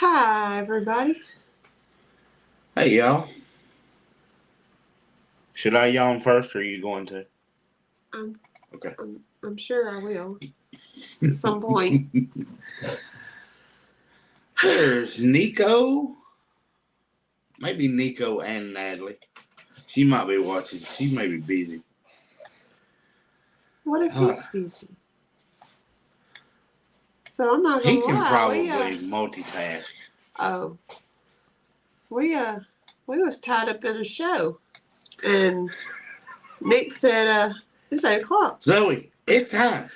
Hi, everybody. Hey, y'all. Should I yawn first, or are you going to? I'm, Okay. I'm sure I will at some point. There's Nico. Maybe Nico and Natalie. She might be watching. She may be busy. What if he's busy? So I'm not He gonna can lie. probably multitask. Oh, we was tied up in a show, and Nick said, "It's 8 o'clock." Zoe, it's time.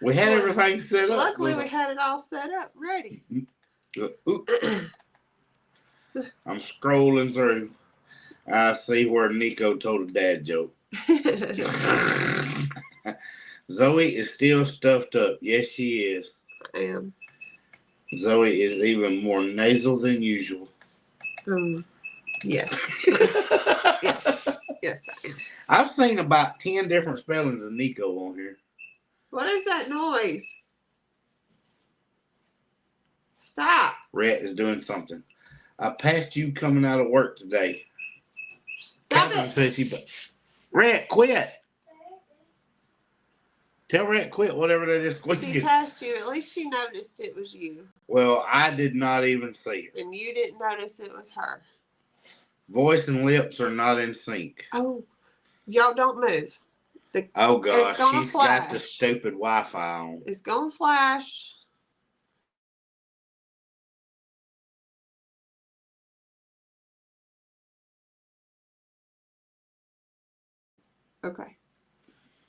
We had everything set up. Luckily, we had it all set up, ready. Oops. I'm scrolling through. I see where Nico told a dad joke. Zoe is still stuffed up. Yes, she is. I am. Zoe is even more nasal than usual. Yes. Yes. Yes, I am. I've seen about 10 different spellings of Nico on here. What is that noise? Stop. Rhett is doing something. I passed you coming out of work today. Stop it. Rhett, quit. Tell Rhett quit whatever that is. She passed you. At least she noticed it was you. Well, I did not even see it. And you didn't notice it was her. Voice and lips are not in sync. Oh, y'all don't move. Oh, gosh. She's flash. got the stupid Wi-Fi on. It's going to flash. Okay.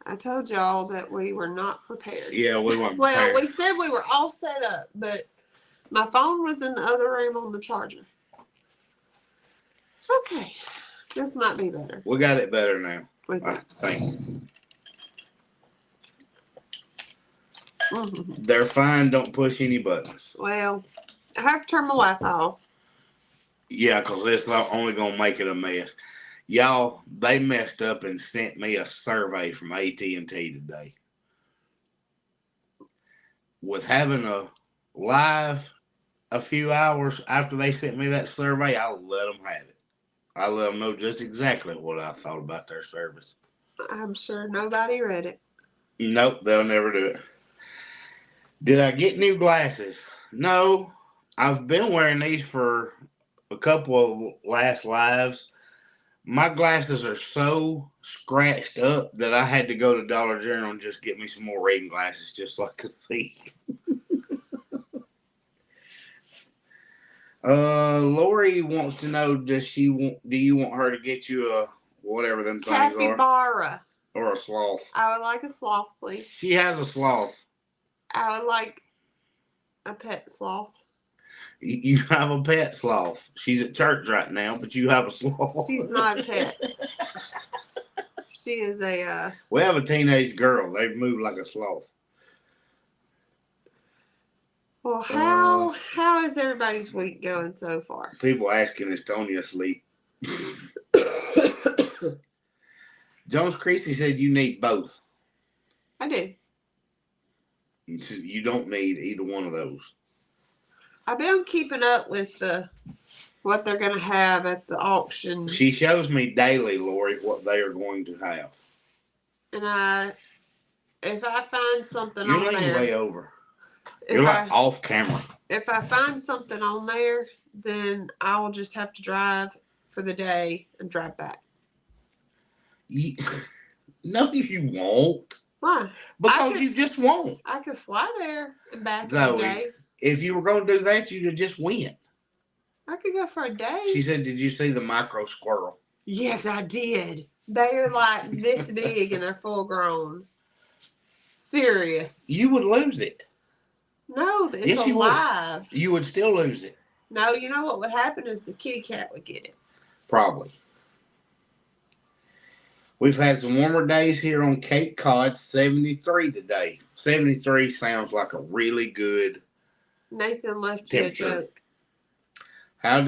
I told y'all that we were not prepared. Yeah, we weren't prepared. Well, we said we were all set up, but my phone was in the other room on the charger. It's okay. This might be better. We got it better now. I think. They're fine. Don't push any buttons. Well, I have to turn my Wi-Fi off. Yeah, because it's only going to make it a mess. Y'all, they messed up and sent me a survey from AT&T today. With having a live a few hours after they sent me that survey, I'll let them have it. I'll let them know just exactly what I thought about their service. I'm sure nobody read it. Nope, they'll never do it. Did I get new glasses? No. I've been wearing these for a couple of last lives. My glasses are so scratched up that I had to go to Dollar General and just get me some more reading glasses just so I could see. Lori wants to know, do you want her to get you a whatever them things are? Capybara. Or a sloth? I would like a sloth, please. She has a sloth. I would like a pet sloth. You have a pet sloth. She's at church right now, but you have a sloth. She's not a pet. She is a... We have a teenage girl. They move like a sloth. Well, how is everybody's week going so far? People asking, is Tony asleep? Jones Christie said you need both. I do. You don't need either one of those. I've been keeping up with what they're going to have at the auction. She shows me daily, Lori, what they are going to have. And if I find something You're on there... leaning way over. You're like off camera. If I find something on there, then I will just have to drive for the day and drive back. No, you won't. Why? Because you just won't. I could fly there and back in a day. If you were going to do that, you'd have just went. I could go for a day. She said, did you see the micro squirrel? Yes, I did. They're like this big and they're full grown. Serious. You would lose it. No, it's alive. You would still lose it. No, you know what would happen is the kitty cat would get it. Probably. We've had some warmer days here on Cape Cod, 73 today. 73 sounds like a really good Nathan left you a joke. How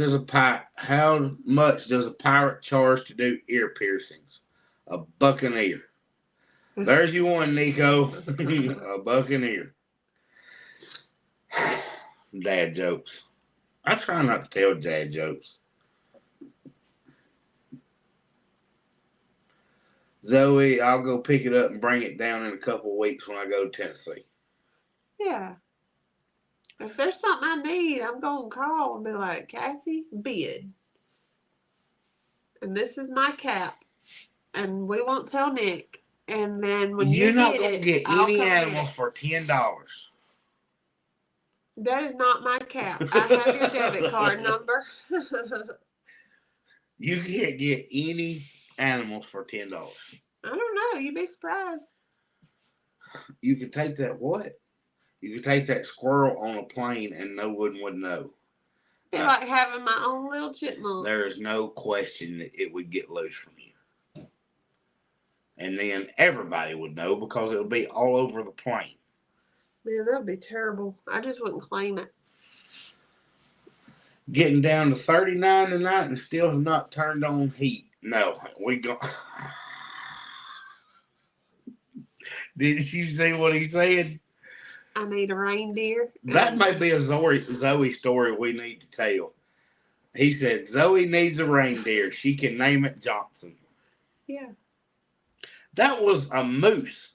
much does a pirate charge to do ear piercings? A buccaneer. There's you one, Nico. A buccaneer. Dad jokes. I try not to tell dad jokes. Zoe, I'll go pick it up and bring it down in a couple of weeks when I go to Tennessee. Yeah. If there's something I need, I'm going to call and be like, Cassie, bid. And this is my cap. And we won't tell Nick. And then when You're you not get going to it, get I'll any come animals get it. for $10. That is not my cap. I have your debit card number. You can't get any animals for $10. I don't know. You'd be surprised. You could take that what? You could take that squirrel on a plane and no one would know. Be like having my own little chipmunk. There is no question that it would get loose from you. And then everybody would know because it would be all over the plane. Man, that would be terrible. I just wouldn't claim it. Getting down to 39 tonight and still have not turned on heat. No, we go. Did you see what he said? I need a reindeer. That may be a Zoe story we need to tell. He said, Zoe needs a reindeer. She can name it Johnson. Yeah. That was a moose.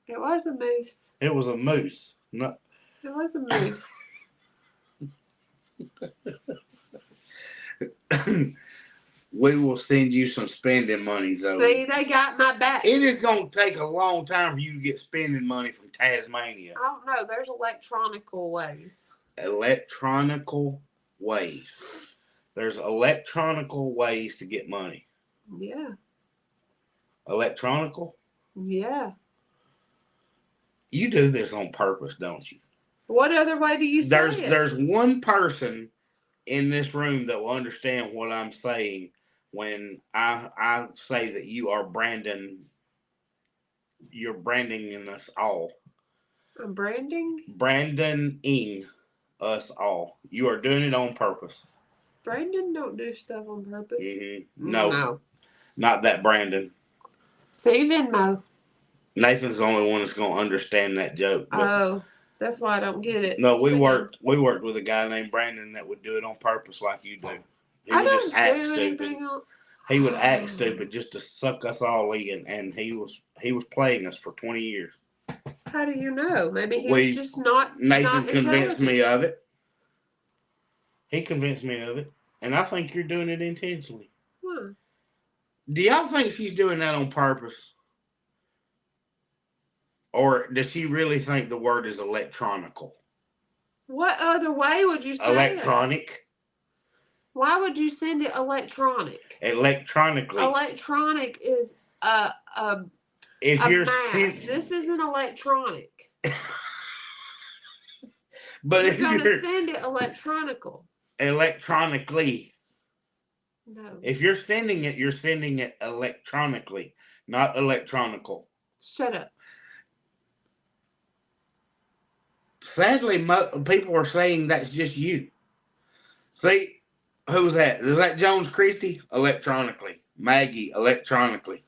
It was a moose. It was a moose. No. It was a moose. We will send you some spending money, Zoe. See, they got my back. It is going to take a long time for you to get spending money from Tasmania. I don't know. There's electronical ways. Electronical ways. There's electronical ways to get money. Yeah. Electronical? Yeah. You do this on purpose, don't you? What other way do you say it? There's one person in this room that will understand what I'm saying when I say that you are branding. You're branding us all. I'm branding? Brandoning us all. You are doing it on purpose. Brandon don't do stuff on purpose. Mm-hmm. No. Not that Brandon. See, Venmo. Nathan's the only one that's going to understand that joke. Oh, that's why I don't get it. No, we worked with a guy named Brandon that would do it on purpose like you do. He I would don't just act do stupid. anything else. He would act stupid just to suck us all in, and he was playing us for 20 years. How do you know? Maybe he was just not. Nathan not convinced me of it. He convinced me of it, and I think you're doing it intentionally. Huh. Do y'all think she's doing that on purpose? Or does she really think the word is electronical? What other way would you say Electronic. it? Why would you send it electronic? Electronically. Electronic is a if a you're mass. This isn't electronic. But you're going to send it electronical. Electronically. No. If you're sending it electronically, not electronical. Shut up. Sadly, people are saying that's just you. See, who's that? Is that Jones Christie? Electronically. Maggie, electronically.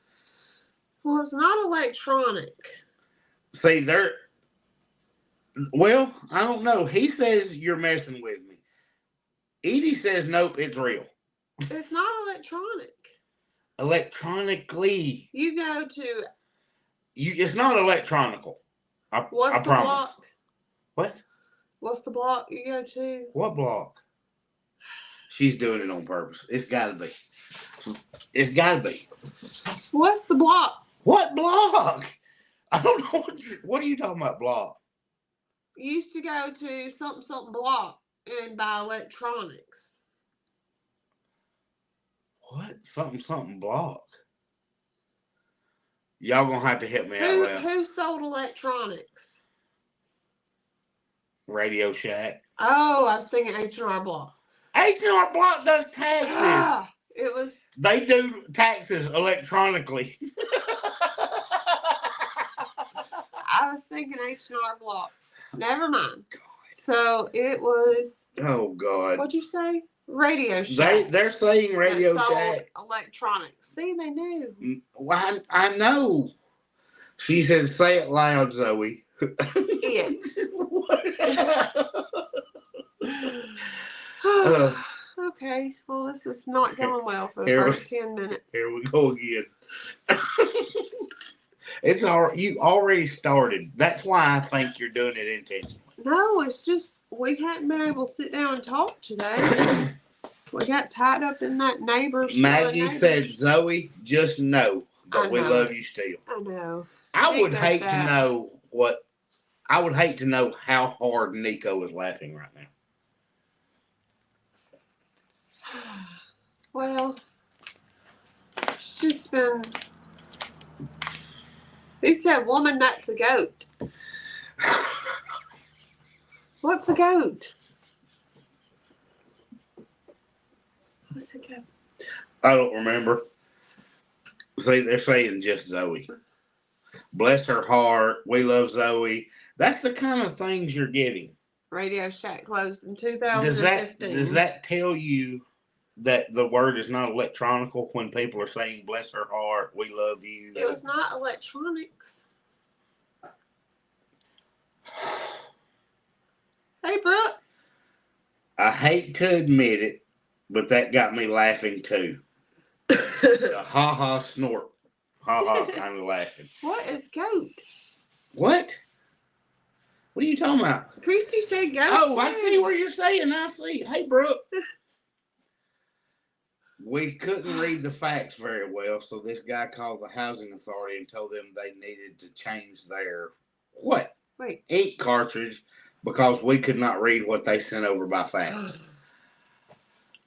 Well, it's not electronic. See, well, I don't know. He says you're messing with me. Edie says, nope, it's real. It's not electronic. Electronically. You go to... It's not electronical. What's the promise. block? What? What's the block you go to? What block? She's doing it on purpose. It's got to be. It's got to be. What's the block? What block? I don't know. What are you talking about, block? You used to go to something block and buy electronics. What? Something block? Y'all gonna have to help me out loud. Who sold electronics? Radio Shack. Oh, I was thinking H&R Block. H&R Block does taxes. It was. They do taxes electronically. I was thinking H&R Block. Never mind. God. So it was. Oh God. What'd you say? Radio Shack. They're saying Radio Shack. Electronics. See, they knew. Well, I know. She said, "Say it loud, Zoe." It. Okay. Well, this is not going well for the Here we- first 10 minutes. Here we go again. It's all you already started. That's why I think you're doing it intentionally. No, it's just we hadn't been able to sit down and talk today. We got tied up in that neighbor's. Maggie said, Zoe, just know that we love you still. I know. I Nick would knows hate that. to know what. I would hate to know how hard Nico is laughing right now. Well, it's just been. He said, "Woman, that's a goat." What's a goat? What's a goat? I don't remember. See, they're saying just Zoe. Bless her heart. We love Zoe. That's the kind of things you're getting. Radio Shack closed in 2015. Does that tell you that the word is not electronical when people are saying bless her heart, we love you? It was not electronics. Hey, Brooke. I hate to admit it, but that got me laughing too. A ha-ha snort. Ha-ha kind of laughing. What is goat? What? What are you talking about? Christy said goat. Oh, too. I see where you're saying. I see. Hey, Brooke. We couldn't read the facts very well, so this guy called the housing authority and told them they needed to change their what? Wait. Ink cartridge because we could not read what they sent over by fax.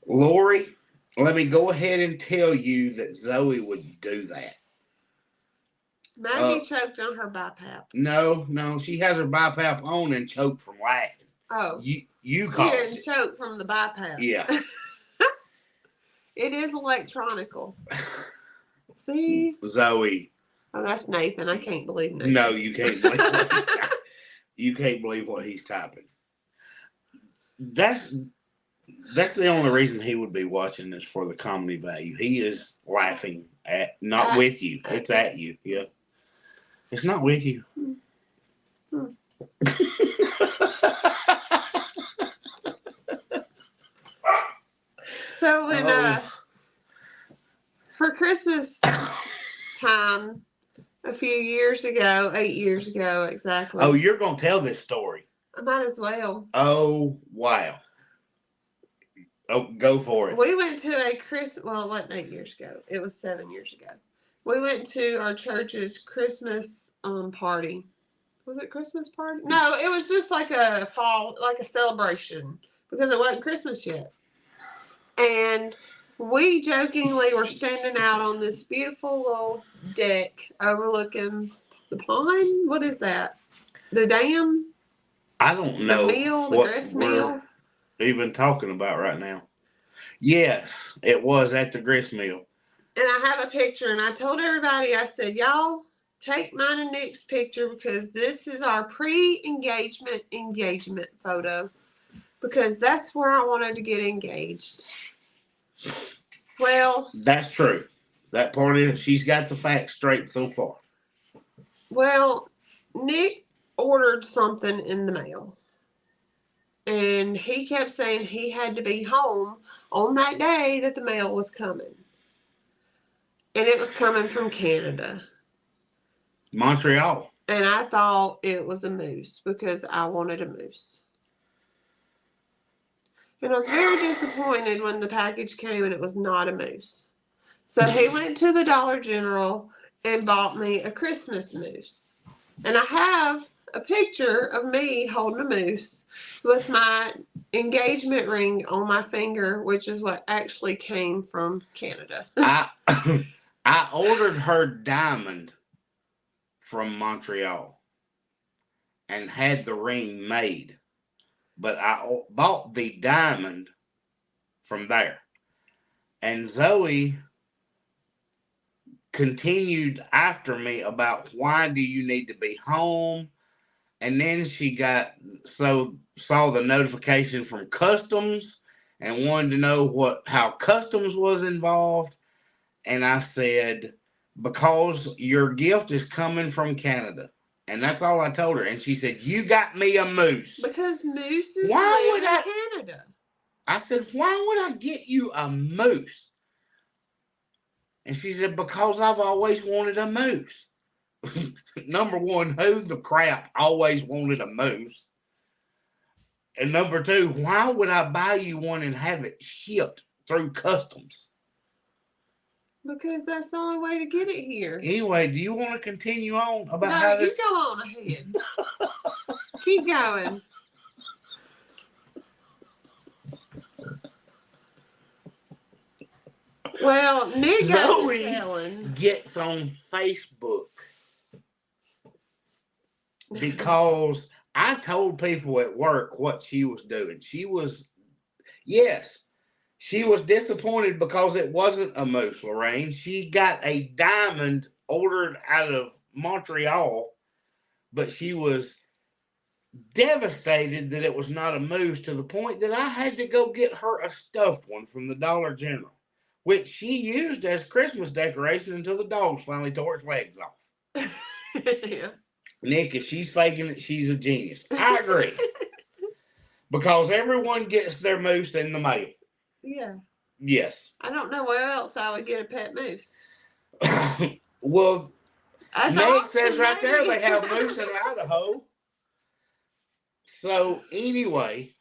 Lori, let me go ahead and tell you that Zoe would do that. Maggie choked on her BiPAP. No, she has her BiPAP on and choked from laughing. Oh. You she caused didn't it. choke from the BiPAP. Yeah. It is electronical. See? Zoe. Oh, that's Nathan. I can't believe Nathan. No, you can't believe what he's typing. You can't believe what he's typing. That's the only reason he would be watching this, for the comedy value. He is laughing not with you. It's at you. Yeah. It's not with you. So when for Christmas time a few years ago, 8 years ago exactly. Oh, you're gonna tell this story. I might as well. Oh wow. Oh, go for it. We went to a well, it wasn't 8 years ago. It was 7 years ago. We went to our church's Christmas party. Was it Christmas party? No, it was just like a fall, like a celebration, because it wasn't Christmas yet. And we jokingly were standing out on this beautiful little deck overlooking the pond. What is that? The dam? I don't know. The mill, the grist mill. Even talking about right now. Yes, it was at the grist mill. And I have a picture, and I told everybody, I said, y'all take mine and Nick's picture, because this is our pre-engagement engagement photo, because that's where I wanted to get engaged. Well, that's true. That part is, she's got the facts straight so far. Well, Nick ordered something in the mail, and he kept saying he had to be home on that day that the mail was coming. And it was coming from Canada. Montreal. And I thought it was a moose, because I wanted a moose. And I was very disappointed when the package came and it was not a moose. So he went to the Dollar General and bought me a Christmas moose. And I have a picture of me holding a moose with my engagement ring on my finger, which is what actually came from Canada. I ordered her diamond from Montreal and had the ring made, but I bought the diamond from there. And Zoe continued after me about, why do you need to be home? And then she saw the notification from customs and wanted to know how customs was involved. And I said, because your gift is coming from Canada. And that's all I told her. And she said, you got me a moose. Because mooses Why live would in Canada. I said, why would I get you a moose? And she said, because I've always wanted a moose. Number one, who the crap always wanted a moose? And number two, why would I buy you one and have it shipped through customs? Because that's the only way to get it here. Anyway, do you want to continue on about no, how you this? go on ahead. Keep going. Well, Nick Zoe got Helen. gets on Facebook because I told people at work what she was doing. Yes, she was disappointed because it wasn't a moose, Lorraine. She got a diamond ordered out of Montreal, but she was devastated that it was not a moose to the point that I had to go get her a stuffed one from the Dollar General, which she used as Christmas decoration until the dogs finally tore its legs off. Yeah. Nick, if she's faking it, she's a genius. I agree. Because everyone gets their moose in the mail. Yeah. Yes. I don't know where else I would get a pet moose. Well, Meg says right maybe. there they have moose in Idaho. So anyway,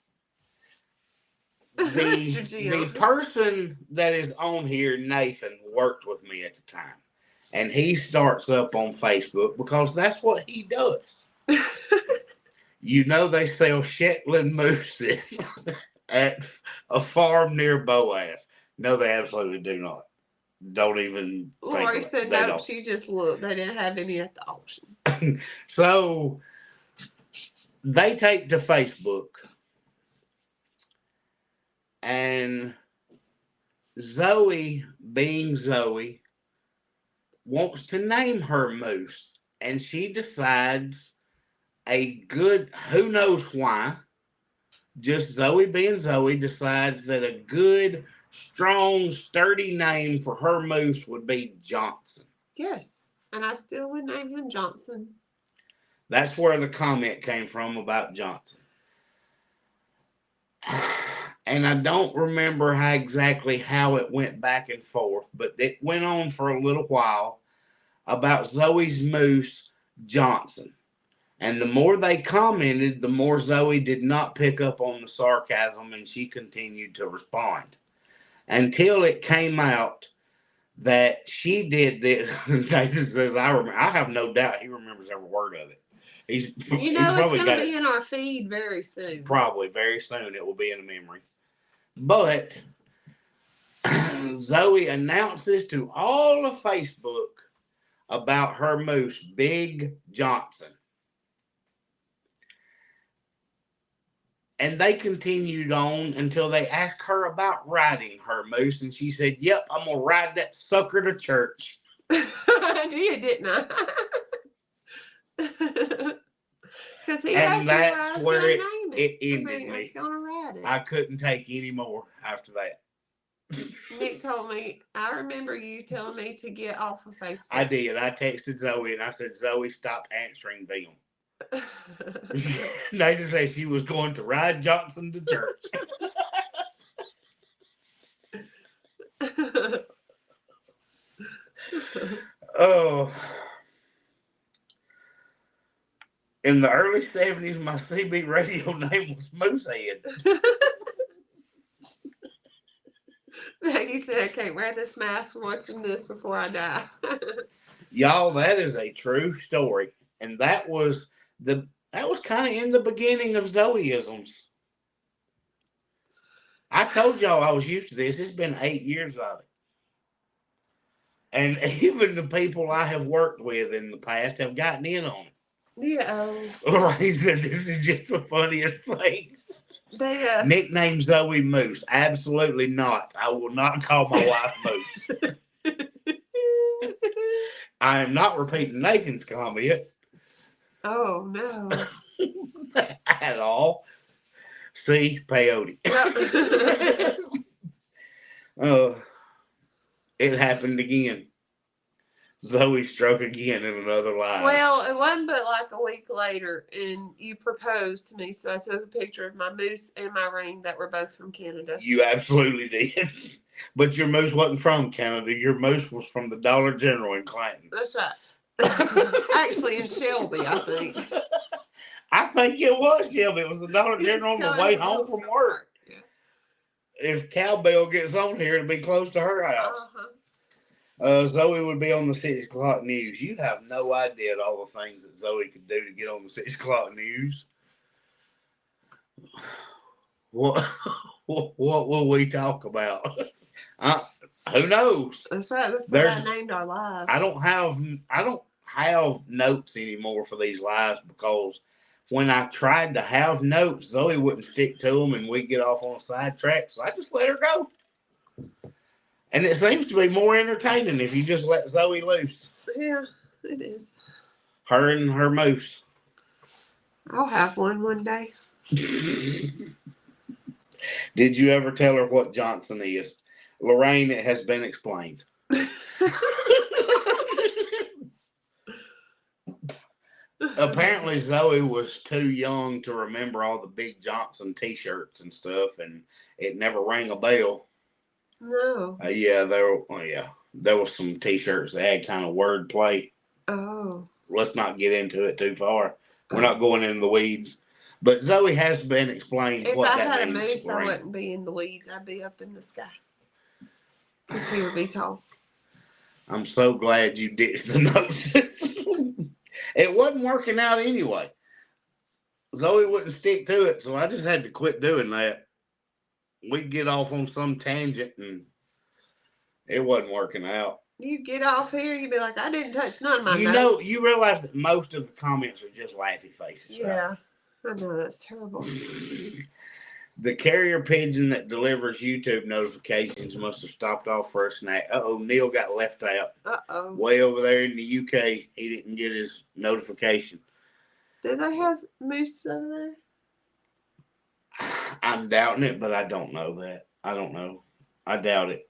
the person that is on here, Nathan, worked with me at the time. And he starts up on Facebook because that's what he does. You know they sell Shetland mooses at a farm near Boaz. No, they absolutely do not. Don't even think Lori about said it. no, she just looked. They didn't have any at the auction. So they take to Facebook and Zoe, being Zoe, wants to name her moose, and she decides who knows why, just Zoe being Zoe decides that a good, strong, sturdy name for her moose would be Johnson. Yes, and I still would name him Johnson. That's where the comment came from about Johnson. And I don't remember exactly how it went back and forth, but it went on for a little while about Zoe's moose, Johnson. And the more they commented, the more Zoe did not pick up on the sarcasm, and she continued to respond. Until it came out that she did this. Nathan says, I have no doubt he remembers every word of it. He's it's going to be in our feed very soon. Probably very soon it will be in a memory. But Zoe announces to all of Facebook about her moose, Big Johnson. And they continued on until they asked her about riding her moose. And she said, yep, I'm going to ride that sucker to church. You didn't I? Because he asked me where I was going to name it. It ended me. I was going to ride it. I couldn't take any more after that. Nick told me, I remember you telling me to get off of Facebook. I did. I texted Zoe and I said, Zoe, stop answering them. Nathan said she was going to ride Johnson to church. Oh. In the early 70s, my CB radio name was Moosehead. Maggie said, I can't wear this mask watching this before I die. Y'all, that is a true story. And that was kind of in the beginning of Zoeisms. I told y'all I was used to this. It's been 8 years of it. And even the people I have worked with in the past have gotten in on it. Yeah. Right, this is just the funniest thing. Nickname Zoe Moose. Absolutely not. I will not call my wife Moose. I am not repeating Nathan's comment. Oh, no. At all. See, peyote. It happened again. Zoe struck again in another live. Well, it wasn't but like a week later, and you proposed to me, so I took a picture of my moose and my ring that were both from Canada. You absolutely did. But your moose wasn't from Canada. Your moose was from the Dollar General in Clanton. That's right. Actually, in Shelby, I think. I think it was Shelby. It was the Dollar General on the way home from work. Yeah. If Cowbell gets on here, it'll be close to her house. Uh-huh. Zoe would be on the 6 o'clock news. You have no idea all the things that Zoe could do to get on the 6 o'clock news. What will we talk about? Who knows? That's right. That's what I named our live. I don't have notes anymore for these lives because when I tried to have notes, Zoe wouldn't stick to them and we'd get off on a sidetrack. So I just let her go. And it seems to be more entertaining if you just let Zoe loose. Yeah, it is. Her and her moose. I'll have one day. Did you ever tell her what Johnson is? Lorraine, it has been explained. Apparently, Zoe was too young to remember all the Big Johnson T-shirts and stuff, and it never rang a bell. No. There was some T-shirts that had kind of word play. Oh. Let's not get into it too far. We're not going into the weeds. But Zoe has been explained if what I that means. If I had a moose, I wouldn't be in the weeds. I'd be up in the sky. Because he would be tall. I'm so glad you ditched the notes. It wasn't working out anyway. Zoe wouldn't stick to it, so I just had to quit doing that. We'd get off on some tangent, and it wasn't working out. You get off here, you'd be like, I didn't touch none of my notes. You realize that most of the comments are just laughy faces, yeah, right? I know, that's terrible. The carrier pigeon that delivers YouTube notifications must have stopped off for a snack. Uh-oh, Neil got left out. Uh-oh. Way over there in the UK, he didn't get his notification. Did they have moose over there? I'm doubting it, but I don't know that. I don't know. I doubt it.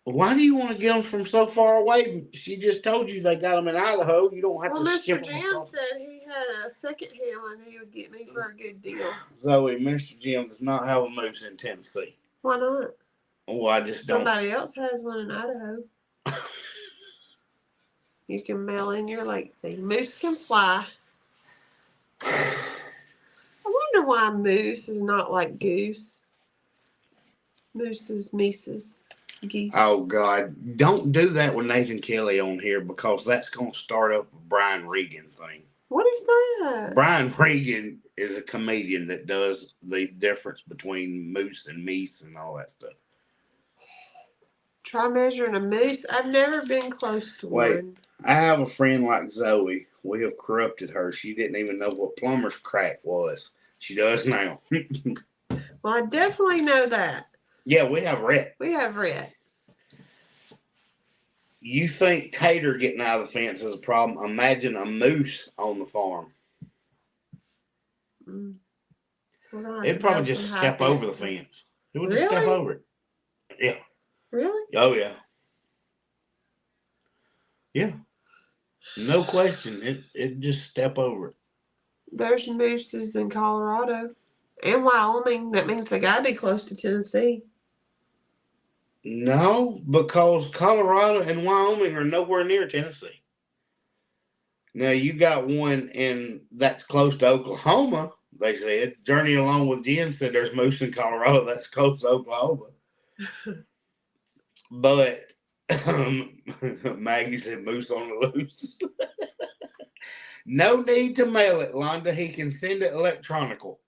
Why do you want to get them from so far away? She just told you they got them in Idaho. You don't have to skip them. Mr. Jim said he had a second hand one he would get me for a good deal. Zoe, Mr. Jim does not have a moose in Tennessee. Why not? Oh, I just don't. Somebody else has one in Idaho. You can mail in your late fee. Moose can fly. I wonder why moose is not like goose. Moose is Mises. Geese. Oh, God. Don't do that with Nathan Kelly on here because that's going to start up a Brian Regan thing. What is that? Brian Regan is a comedian that does the difference between moose and meese and all that stuff. Try measuring a moose. I've never been close to one. I have a friend like Zoe. We have corrupted her. She didn't even know what plumber's crack was. She does now. Well, I definitely know that. Yeah, we have Rhett. We have Rhett. You think Tater getting out of the fence is a problem? Imagine a moose on the farm. It'd probably just step over the fence. It would just step over it. Yeah. Really? Oh, yeah. Yeah. No question. It'd just step over it. There's mooses in Colorado and Wyoming. That means they got to be close to Tennessee. No, because Colorado and Wyoming are nowhere near Tennessee. Now, you got one that's close to Oklahoma, they said. Journey Along with Jen said there's moose in Colorado that's close to Oklahoma. But Maggie said moose on the loose. No need to mail it, Londa. He can send it electronical.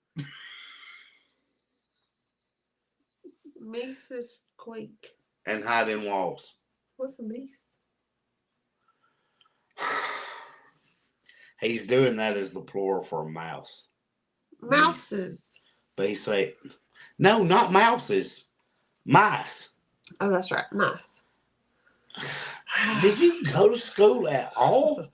Mises quake. And hide in walls. What's a meese? He's doing that as the plural for a mouse. Mouses. But he say, no, not mouses. Mice. Oh, that's right. Mice. Did you go to school at all?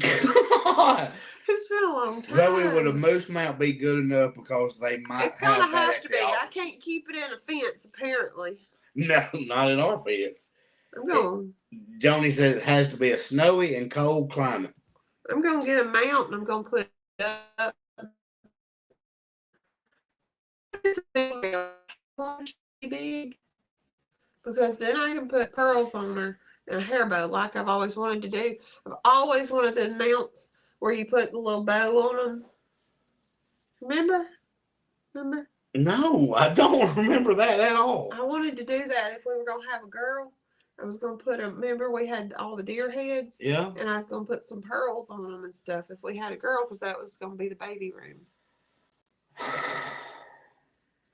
God. It's been a long time. Zoe, would a moose mount be good enough because they might It's gonna have to be. I can't keep it in a fence, apparently. No, not in our fence. I'm going. Joni says it has to be a snowy and cold climate. I'm gonna get a mount and I'm gonna put it up. Big because then I can put pearls on her and a hair bow like I've always wanted to do. I've always wanted the mounts where you put the little bow on them. Remember? No, I don't remember that at all. I wanted to do that if we were gonna have a girl. I was gonna put them. Remember we had all the deer heads? Yeah. And I was gonna put some pearls on them and stuff if we had a girl because that was gonna be the baby room.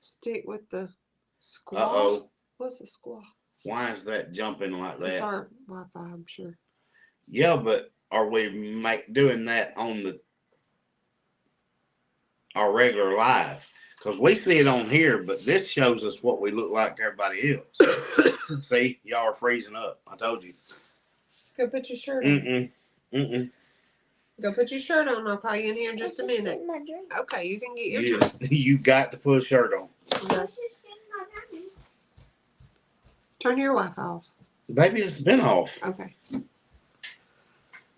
Stick with the squaw. Uh-oh. What's a squaw? Why is that jumping like that? It's our Wi-Fi, I'm sure. Yeah, but are we doing that on our regular live? Because we see it on here, but this shows us what we look like to everybody else. See, y'all are freezing up. I told you. Go put your shirt on. Mm-mm. Go put your shirt on. I'll call you in here in just a minute. Okay, you can get your shirt. You got to put a shirt on. Yes. Turn your Wi-Fi off. Baby, it's been off. Okay.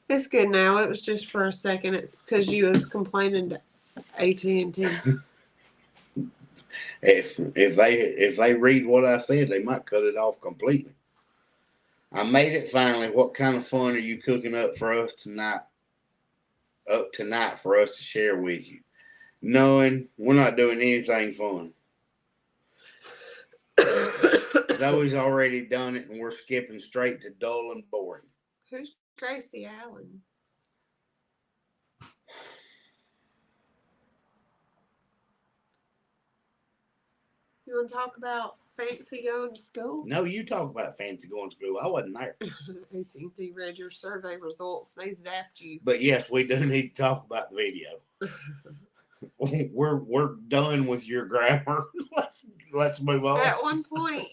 It's good now. It was just for a second. It's because you was complaining to AT&T. If they read what I said, they might cut it off completely. I made it finally. What kind of fun are you cooking up for us tonight? Up tonight for us to share with you, knowing we're not doing anything fun. Zoe's already done it, and we're skipping straight to dull and boring. Who's Gracie Allen? You want to talk about fancy going to school? No, you talk about fancy going to school. I wasn't there. AT&T read your survey results. They zapped you. But yes, we do need to talk about the video. We're done with your grammar. Let's move on. At one point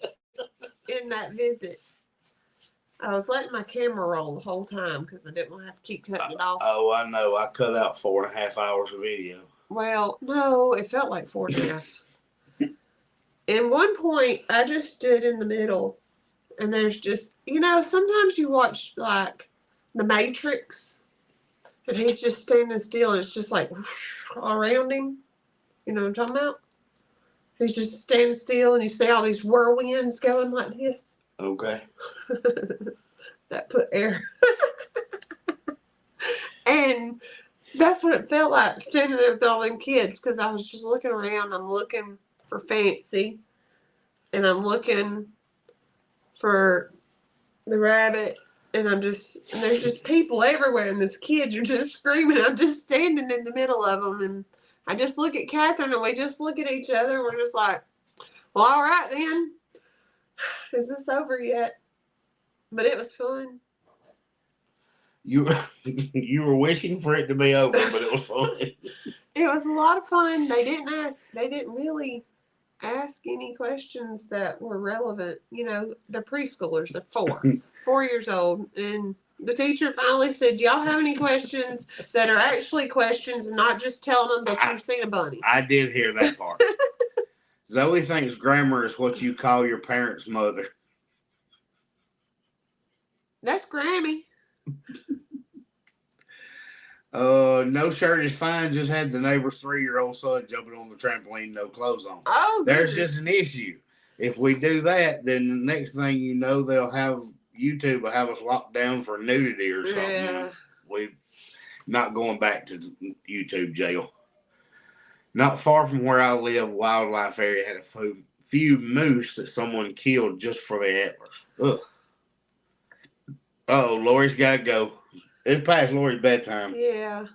in that visit, I was letting my camera roll the whole time because I didn't want to have to keep cutting it off. Oh, I know. I cut out 4.5 hours of video. Well, no, it felt like 4.5. And one point, I just stood in the middle, and there's just, sometimes you watch, like, The Matrix, and he's just standing still, and it's just like all around him. You know what I'm talking about? He's just standing still, and you see all these whirlwinds going like this. Okay. That put air. And that's what it felt like, standing there with all them kids, because I was just looking around. I'm looking for fancy, and I'm looking for the rabbit, and there's just people everywhere, and these kids are just screaming. I'm just standing in the middle of them, and I just look at Catherine, and we just look at each other, and we're just like, well, all right then. Is this over yet? But it was fun. You were wishing for it to be over, but it was fun. It was a lot of fun. They didn't really ask any questions that were relevant. The preschoolers, they're 4 years old. And the teacher finally said, do y'all have any questions that are actually questions and not just telling them that you've seen a bunny? I did hear that part. Zoe thinks grammar is what you call your parents' mother. That's Grammy. No shirt is fine. Just had the neighbor's 3-year-old son jumping on the trampoline, no clothes on. Oh, there's just an issue. If we do that, then the next thing you know, YouTube will have us locked down for nudity or something. Yeah. We're not going back to YouTube jail. Not far from where I live, wildlife area had a few moose that someone killed just for the antlers. Ugh. Oh, Lori's got to go. It's past Lori's bedtime. Yeah.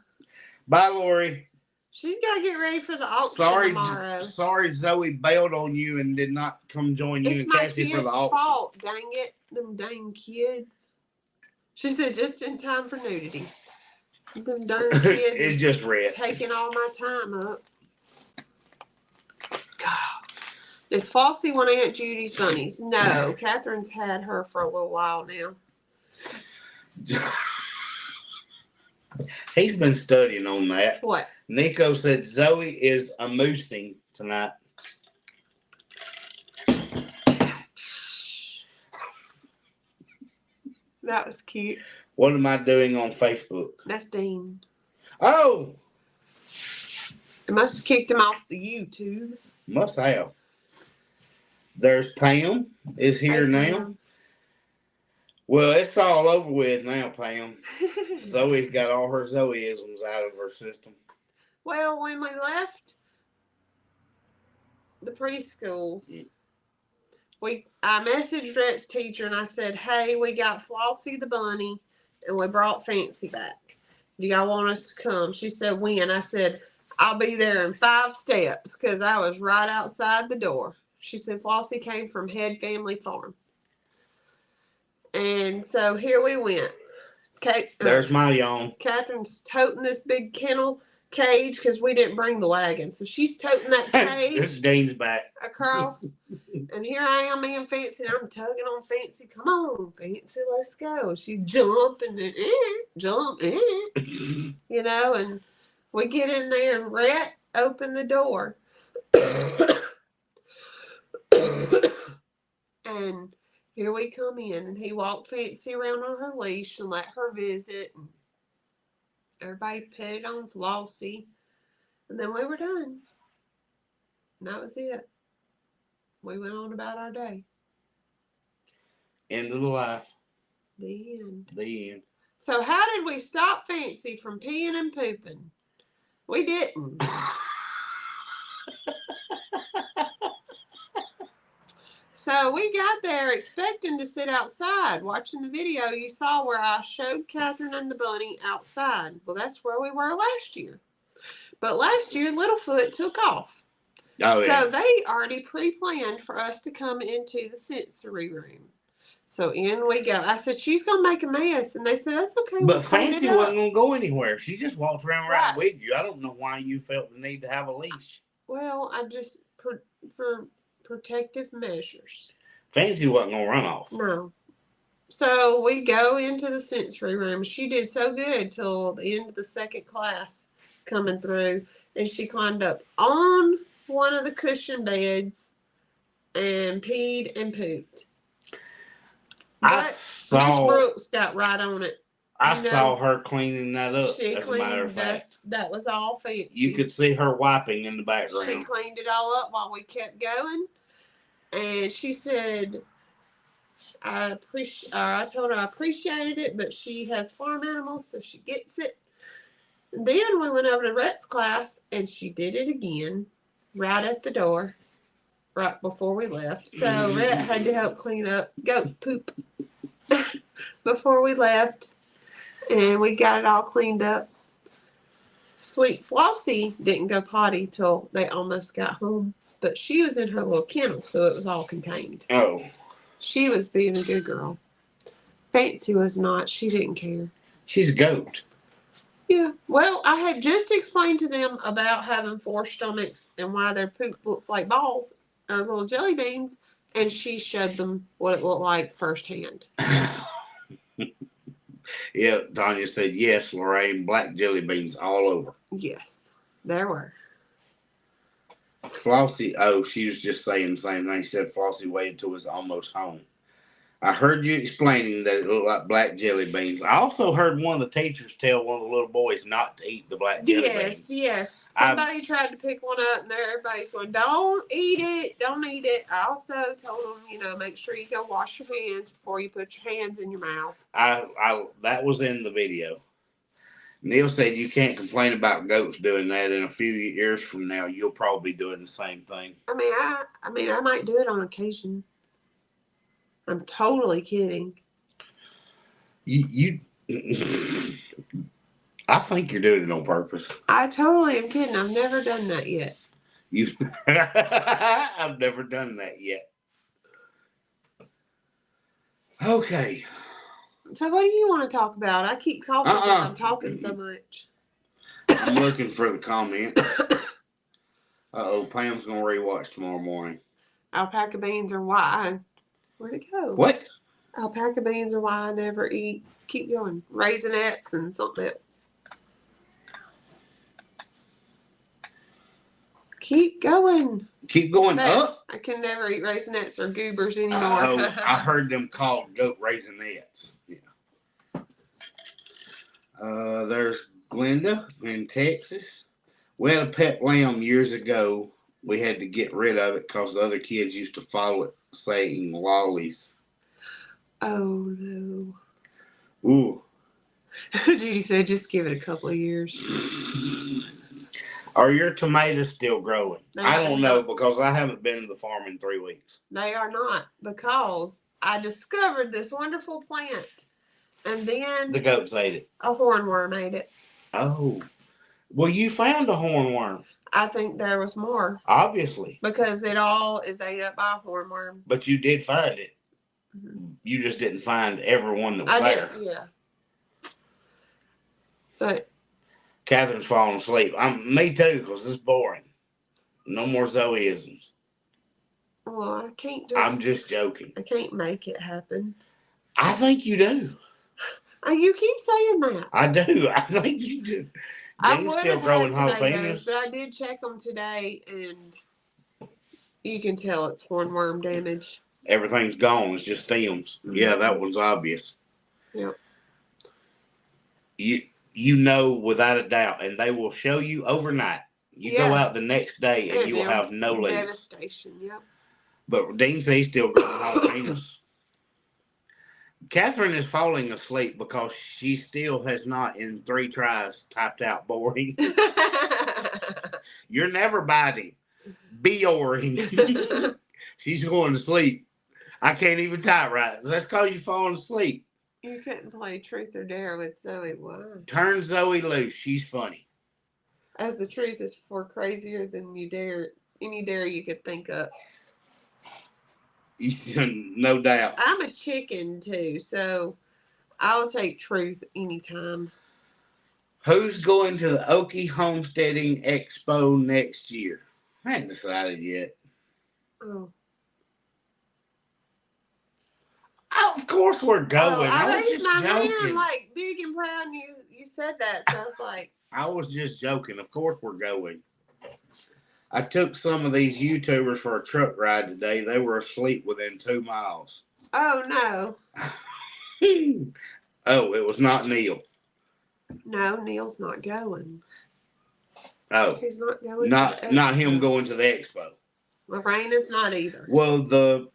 Bye, Lori. She's got to get ready for the auction tomorrow. Sorry, Zoe bailed on you and did not come join you and Cassie for the auction. It's my kids' fault, dang it. Them dang kids. She said just in time for nudity. Them darn kids it's just red. Taking all my time up. God. Is Flossie one of Aunt Judy's bunnies? No. Catherine's had her for a little while now. He's been studying on that. What? Nico said Zoe is a moosing tonight. That was cute. What am I doing on Facebook? That's Dean. Oh, It must have kicked him off the YouTube. must have. There's Pam is here Hey, now. Pam. Well, it's all over with now, Pam. Zoe's got all her Zoeisms out of her system. Well, when we left the preschools, I messaged Rhett's teacher and I said, "Hey, we got Flossie the bunny and we brought Fancy back. Do y'all want us to come?" She said, "When?" I said, "I'll be there in 5 steps," because I was right outside the door. She said Flossie came from Head Family Farm. And so here we went. There's my yawn. Catherine's toting this big kennel cage because we didn't bring the wagon. So she's toting that cage. This Dean's back. Across. And here I am, me and Fancy, and I'm tugging on Fancy. "Come on, Fancy, let's go." She jumping and jump, you know, and we get in there and Rhett opened the door. And here we come in, and he walked Fancy around on her leash and let her visit. And everybody petted on Flossie. And then we were done. And that was it. We went on about our day. End of the life. The end. The end. So how did we stop Fancy from peeing and pooping? We didn't. So we got there expecting to sit outside. Watching the video, you saw where I showed Catherine and the bunny outside. Well, that's where we were last year. But last year, Littlefoot took off. Oh, yeah. So they already pre-planned for us to come into the sensory room. So in we go. I said, "She's going to make a mess." And they said, "That's okay." But Fancy wasn't going to go anywhere. She just walked around right with you. I don't know why you felt the need to have a leash. Well, I just, for protective measures. Fancy wasn't going to run off. No. So we go into the sensory room. She did so good till the end of the second class coming through. And she climbed up on one of the cushion beds and peed and pooped. But Miss Brooks got right on it. I saw her cleaning that up, as a matter of fact. That was all Fancy. You could see her wiping in the background. She cleaned it all up while we kept going. And she said, I told her I appreciated it, but she has farm animals, so she gets it. And then we went over to Rhett's class, and she did it again, right at the door, right before we left. So Rhett had to help clean up goat poop before we left, and we got it all cleaned up. Sweet Flossie didn't go potty till they almost got home, but she was in her little kennel, so it was all contained. Oh. She was being a good girl. Fancy was not. She didn't care. She's a goat. Yeah. Well, I had just explained to them about having 4 stomachs and why their poop looks like balls or little jelly beans, and she showed them what it looked like firsthand. Yeah, Tanya said, "Yes, Lorraine, black jelly beans all over." Yes, there were. Flossie, she was just saying the same thing. She said Flossie waited till it was almost home. I heard you explaining that it looked like black jelly beans. I also heard one of the teachers tell one of the little boys not to eat the black jelly beans. Yes. Somebody tried to pick one up, and everybody's going, "Don't eat it. Don't eat it." I also told them, make sure you go wash your hands before you put your hands in your mouth. That was in the video. Neil said you can't complain about goats doing that. In a few years from now, you'll probably be doing the same thing. I might do it on occasion. I'm totally kidding. You I think you're doing it on purpose. I totally am kidding. I've never done that yet. I've never done that yet. Okay. So what do you want to talk about? I keep coughing because I'm talking so much. I'm looking for the comment. Pam's going to rewatch tomorrow morning. Alpaca beans are why. Where'd it go? What? Alpaca beans are why I never eat. Keep going. Raisinets and something else. Keep going. Keep going up? I can never eat raisinets or goobers anymore. I heard them called goat raisinets. Yeah. There's Glenda in Texas. We had a pet lamb years ago. We had to get rid of it because the other kids used to follow it saying lollies. Oh no. Ooh. Judy said just give it a couple of years. Are your tomatoes still growing? I don't know not. because I haven't been to the farm in 3 weeks. They are not, because I discovered this wonderful plant, and then The goats ate it. a hornworm ate it. Oh. Well, you found a hornworm. I think there was more. Obviously. Because it all is ate up by a hornworm. But you did find it. Mm-hmm. You just didn't find everyone that was there. Yeah. But Catherine's falling asleep. Me too, because it's boring. No more Zoeisms. well, I can't just. I'm just joking. I can't make it happen. I think you do. You keep saying that. I do. I think you do. Dean's still growing jalapenos. But I did check them today, and you can tell it's hornworm damage. Everything's gone. It's just stems. Mm-hmm. Yeah, that one's obvious. Yep. You know without a doubt, and they will show you overnight. You go out the next day, and you will have no leaves. Devastation, yep. But Dean says he's still growing jalapenos. Catherine is falling asleep because she still has not, in 3 tries, typed out boring. You're never biting. Boring. She's going to sleep. I can't even type right. That's because you're falling asleep. You couldn't play Truth or Dare with Zoe. Why? Turn Zoe loose. She's funny. As the truth is far crazier than any dare you could think of. No doubt. I'm a chicken too, so I'll take Truth anytime. Who's going to the Okie Homesteading Expo next year? I haven't decided yet. Oh. Of course we're going. I was raised just my joking. hand like big and proud, and you said that, so I was like. I was just joking. Of course we're going. I took some of these YouTubers for a truck ride today. They were asleep within 2 miles. Oh, no. Oh, it was not Neil. No, Neil's not going. Oh. He's not going Not him going to the expo. Lorena's not either. Well, the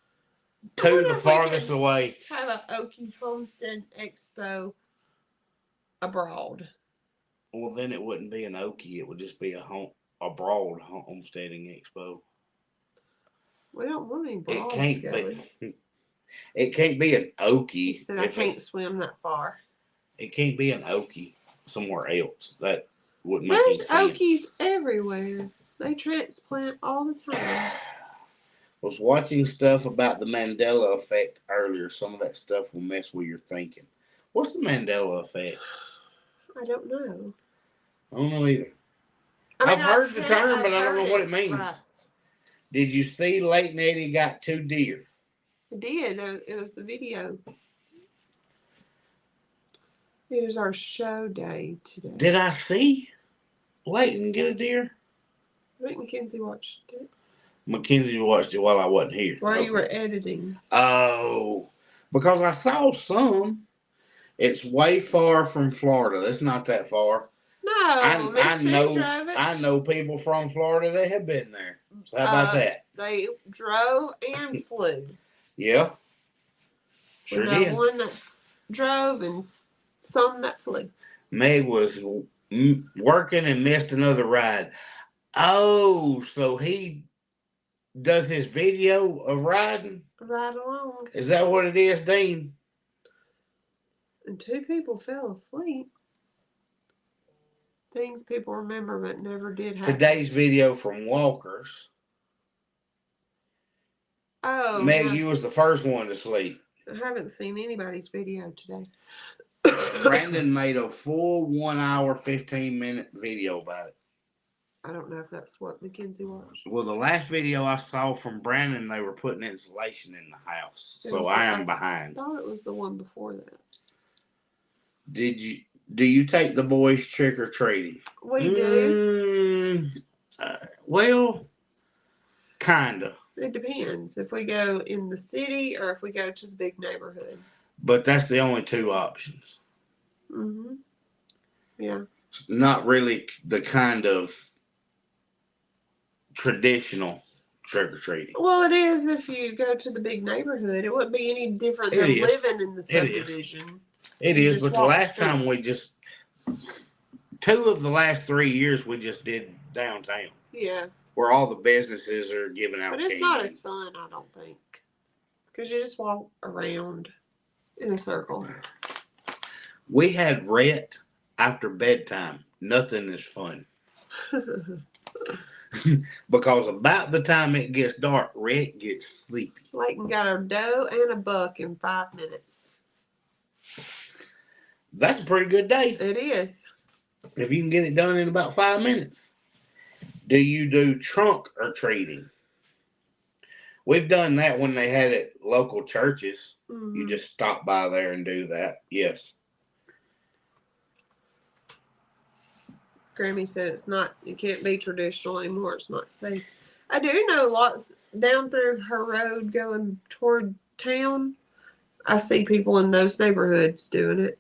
farthest away. Have an Okie Homestead Expo abroad. Well, then it wouldn't be an Okie. It would just be a broad homesteading expo. We don't want any broads going. It can't be an Okie. He said I can't swim that far. It can't be an Okie somewhere else. That wouldn't make any sense. There's Okies everywhere. They transplant all the time. Was watching stuff about the Mandela effect earlier. Some of that stuff will mess with your thinking. What's the Mandela effect? I don't know. I don't know either. I've heard the term, but I don't know what it means. Right. Did you see Leighton Eddie got 2 deer? I did. It was the video. It is our show day today. Did I see Leighton get a deer? I think Mackenzie watched it. Mackenzie watched it while I wasn't here. While you were editing. Oh, because I saw some. It's way far from Florida. That's not that far. No, I know people from Florida that have been there. So how about that? They drove and flew. Yeah. Sure did. One that drove and some that flew. Meg was working and missed another ride. Oh, so he does his video of riding? Ride along. Is that what it is, Dean? And 2 people fell asleep. Things people remember but never did happen. Today's video from Walker's. Oh. Meg, you was the first one to sleep. I haven't seen anybody's video today. Brandon made a full 1 hour, 15-minute video about it. I don't know if that's what Mackenzie watched. Well, the last video I saw from Brandon, they were putting insulation in the house. So I am behind. I thought it was the one before that. Do you take the boys trick or treating? We do. Well, kinda. It depends if we go in the city or if we go to the big neighborhood. But that's the only 2 options. Mm-hmm. Yeah. Not really the kind of traditional trick or treating. Well, it is if you go to the big neighborhood. It wouldn't be any different It than is. living in the It is. subdivision. It You is, just but the walk last time we streets. just 2 of the last 3 years we just did downtown Yeah. where all the businesses are giving out But it's candy. not as fun, I don't think. Because you just walk around in a circle. We had Rhett after bedtime. Nothing is fun. Because about the time it gets dark, Rhett gets sleepy. Layton got a doe and a buck in 5 minutes. That's a pretty good day. It is. If you can get it done in about 5 minutes. Do you do trunk or treating? We've done that when they had it local churches. Mm-hmm. You just stop by there and do that. Yes. Grammy said it can't be traditional anymore. It's not safe. I do know lots down through her road going toward town. I see people in those neighborhoods doing it.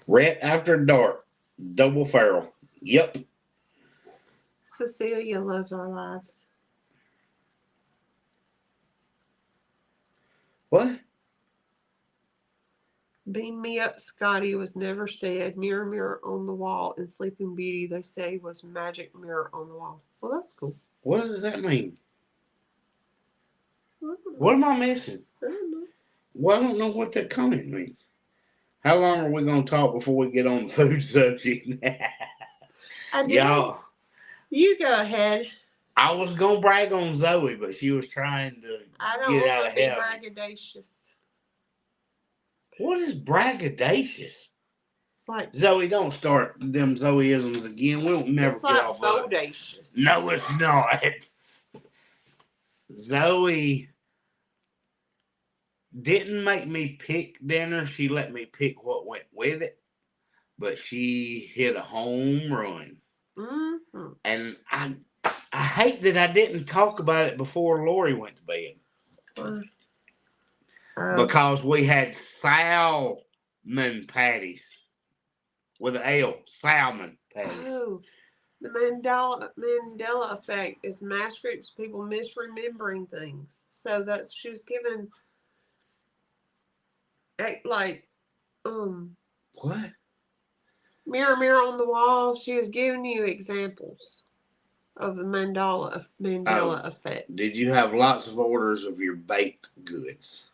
Rhett after dark. Double feral. Yep. Cecilia loves our lives. What? Beam me up, Scotty was never said. Mirror, mirror on the wall. In Sleeping Beauty, they say was magic mirror on the wall. Well, that's cool. What does that mean? What am I missing? I don't know. Well, I don't know what that comment means. How long are we going to talk before we get on the food subject? Y'all. You go ahead. I was going to brag on Zoe, but she was trying to get out ahead of me. I don't want to be braggadocious. What is braggadocious? It's like Zoe, don't start them Zoeisms again. We don't never it's get like off bodacious. No, it's not. Zoe didn't make me pick dinner. She let me pick what went with it. But she hit a home run. Mm-hmm. And I hate that I didn't talk about it before Lori went to bed. Because we had salmon patties with an L. Salmon patties. Oh, the Mandela effect is mass groups, people misremembering things. So she was given what? Mirror, mirror on the wall. She was giving you examples of the Mandela effect. Did you have lots of orders of your baked goods?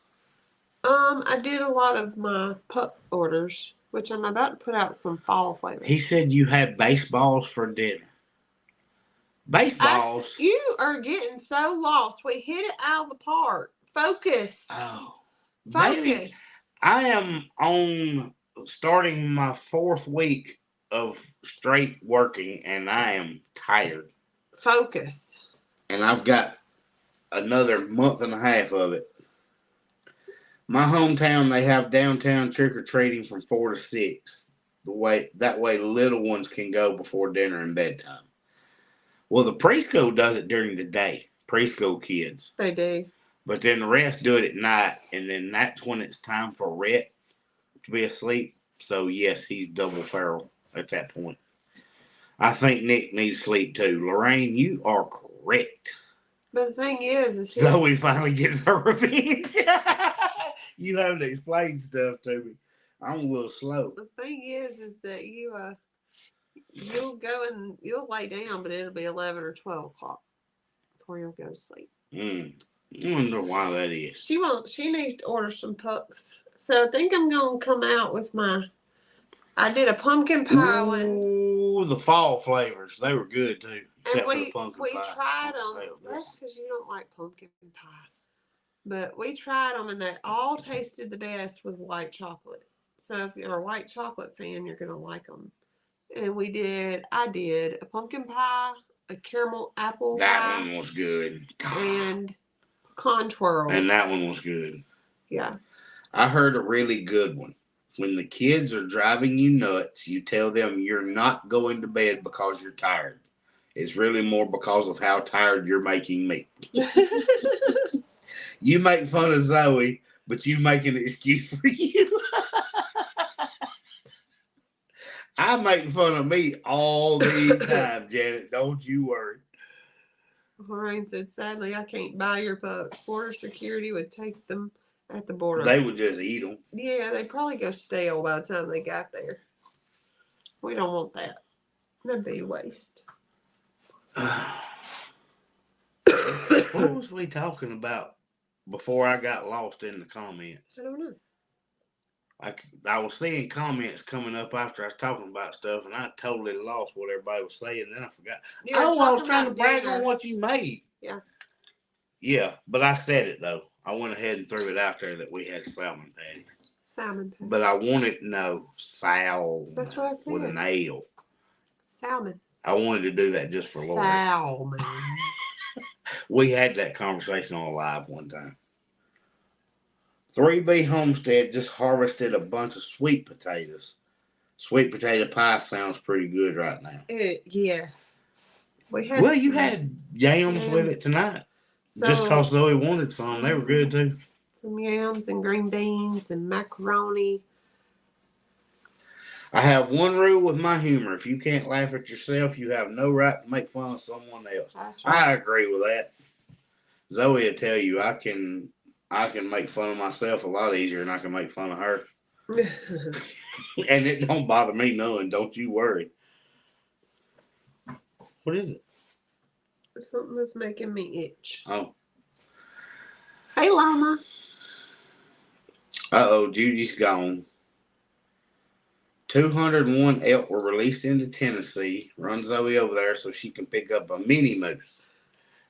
I did a lot of my pup orders, which I'm about to put out some fall flavors. He said you had baseballs for dinner. Baseballs? You are getting so lost. We hit it out of the park. Focus. Oh. Focus. Baby, I am starting my 4th week of straight working, and I am tired. Focus. And I've got another month and a half of it. My hometown, they have downtown trick-or-treating from 4 to 6. That way little ones can go before dinner and bedtime. Well, the preschool does it during the day. Preschool kids. They do. But then the rest do it at night, and then that's when it's time for Rhett to be asleep. So, yes, he's double feral at that point. I think Nick needs sleep, too. Lorraine, you are correct. But the thing is Zoe finally gets her revenge. You have to explain stuff to me. I'm a little slow. The thing is that you'll go and you'll lay down, but it'll be 11 or 12 o'clock before you'll go to sleep. I wonder why that is. She needs to order some pucks. So I think I'm going to come out with I did a pumpkin pie one. Ooh, the fall flavors. They were good, too. Except for the pumpkin pie. We tried them. That's because you don't like pumpkin pie. But we tried them, and they all tasted the best with white chocolate. So if you're a white chocolate fan, you're going to like them. And I did a pumpkin pie, a caramel apple pie. That one was good. And pecan twirls. And that one was good. Yeah. I heard a really good one. When the kids are driving you nuts, you tell them you're not going to bed because you're tired. It's really more because of how tired you're making me. You make fun of Zoe, but you make an excuse for you. I make fun of me all the time, Janet. Don't you worry. Lorraine said, sadly, I can't buy your pups. Border security would take them at the border. They would just eat them. Yeah, they'd probably go stale by the time they got there. We don't want that. That'd be a waste. What was we talking about before I got lost in the comments? I don't know. I was seeing comments coming up after I was talking about stuff, and I totally lost what everybody was saying. Then I forgot. I was trying to brag on what you made. Yeah. Yeah, but I said it, though. I went ahead and threw it out there that we had salmon patty. Salmon patty. But I wanted to know salmon. That's what I said. With an ale. Salmon. I wanted to do that just for Lori. Salmon. We had that conversation on live one time. 3B Homestead just harvested a bunch of sweet potatoes. Sweet potato pie sounds pretty good right now. Yeah. Well, you had yams with it tonight. So, just because Zoe wanted some. They were good too. Some yams and green beans and macaroni. I have one rule with my humor. If you can't laugh at yourself, you have no right to make fun of someone else. That's right. I agree with that. Zoe will tell you I can make fun of myself a lot easier than I can make fun of her. And it don't bother me none. Don't you worry. What is it? Something that's making me itch. Oh. Hey, Llama. Uh-oh, Judy's gone. 201 elk were released into Tennessee. Run Zoe over there so she can pick up a mini moose.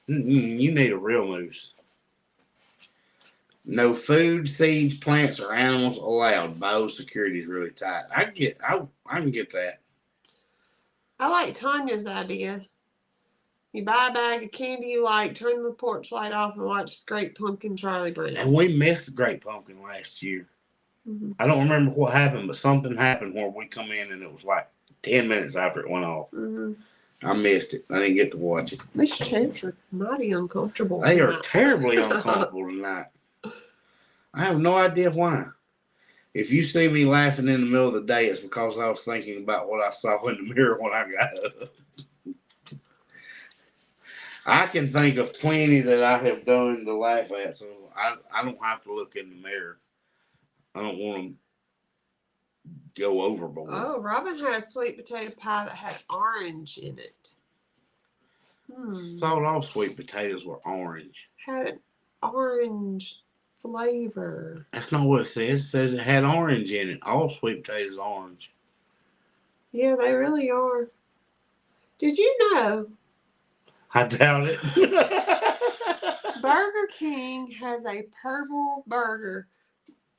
You need a real moose. No food, seeds, plants, or animals allowed. Biosecurity is really tight. I can get that. I like Tanya's idea. You buy a bag of candy you like, turn the porch light off, and watch Great Pumpkin Charlie Brown. And we missed the Great Pumpkin last year. Mm-hmm. I don't remember what happened, but something happened where we come in and it was like 10 minutes after it went off. Mm-hmm. I missed it. I didn't get to watch it. These chairs are mighty uncomfortable. They are terribly uncomfortable tonight. I have no idea why. If you see me laughing in the middle of the day, it's because I was thinking about what I saw in the mirror when I got up. I can think of plenty that I have done to laugh at, so I don't have to look in the mirror. I don't want to go overboard. Oh, Robin had a sweet potato pie that had orange in it. Thought all sweet potatoes were orange. Had an orange flavor. That's not what it says. It says it had orange in it. All sweet potatoes are orange. Yeah, they really are. Did you know? I doubt it. Burger King has a purple burger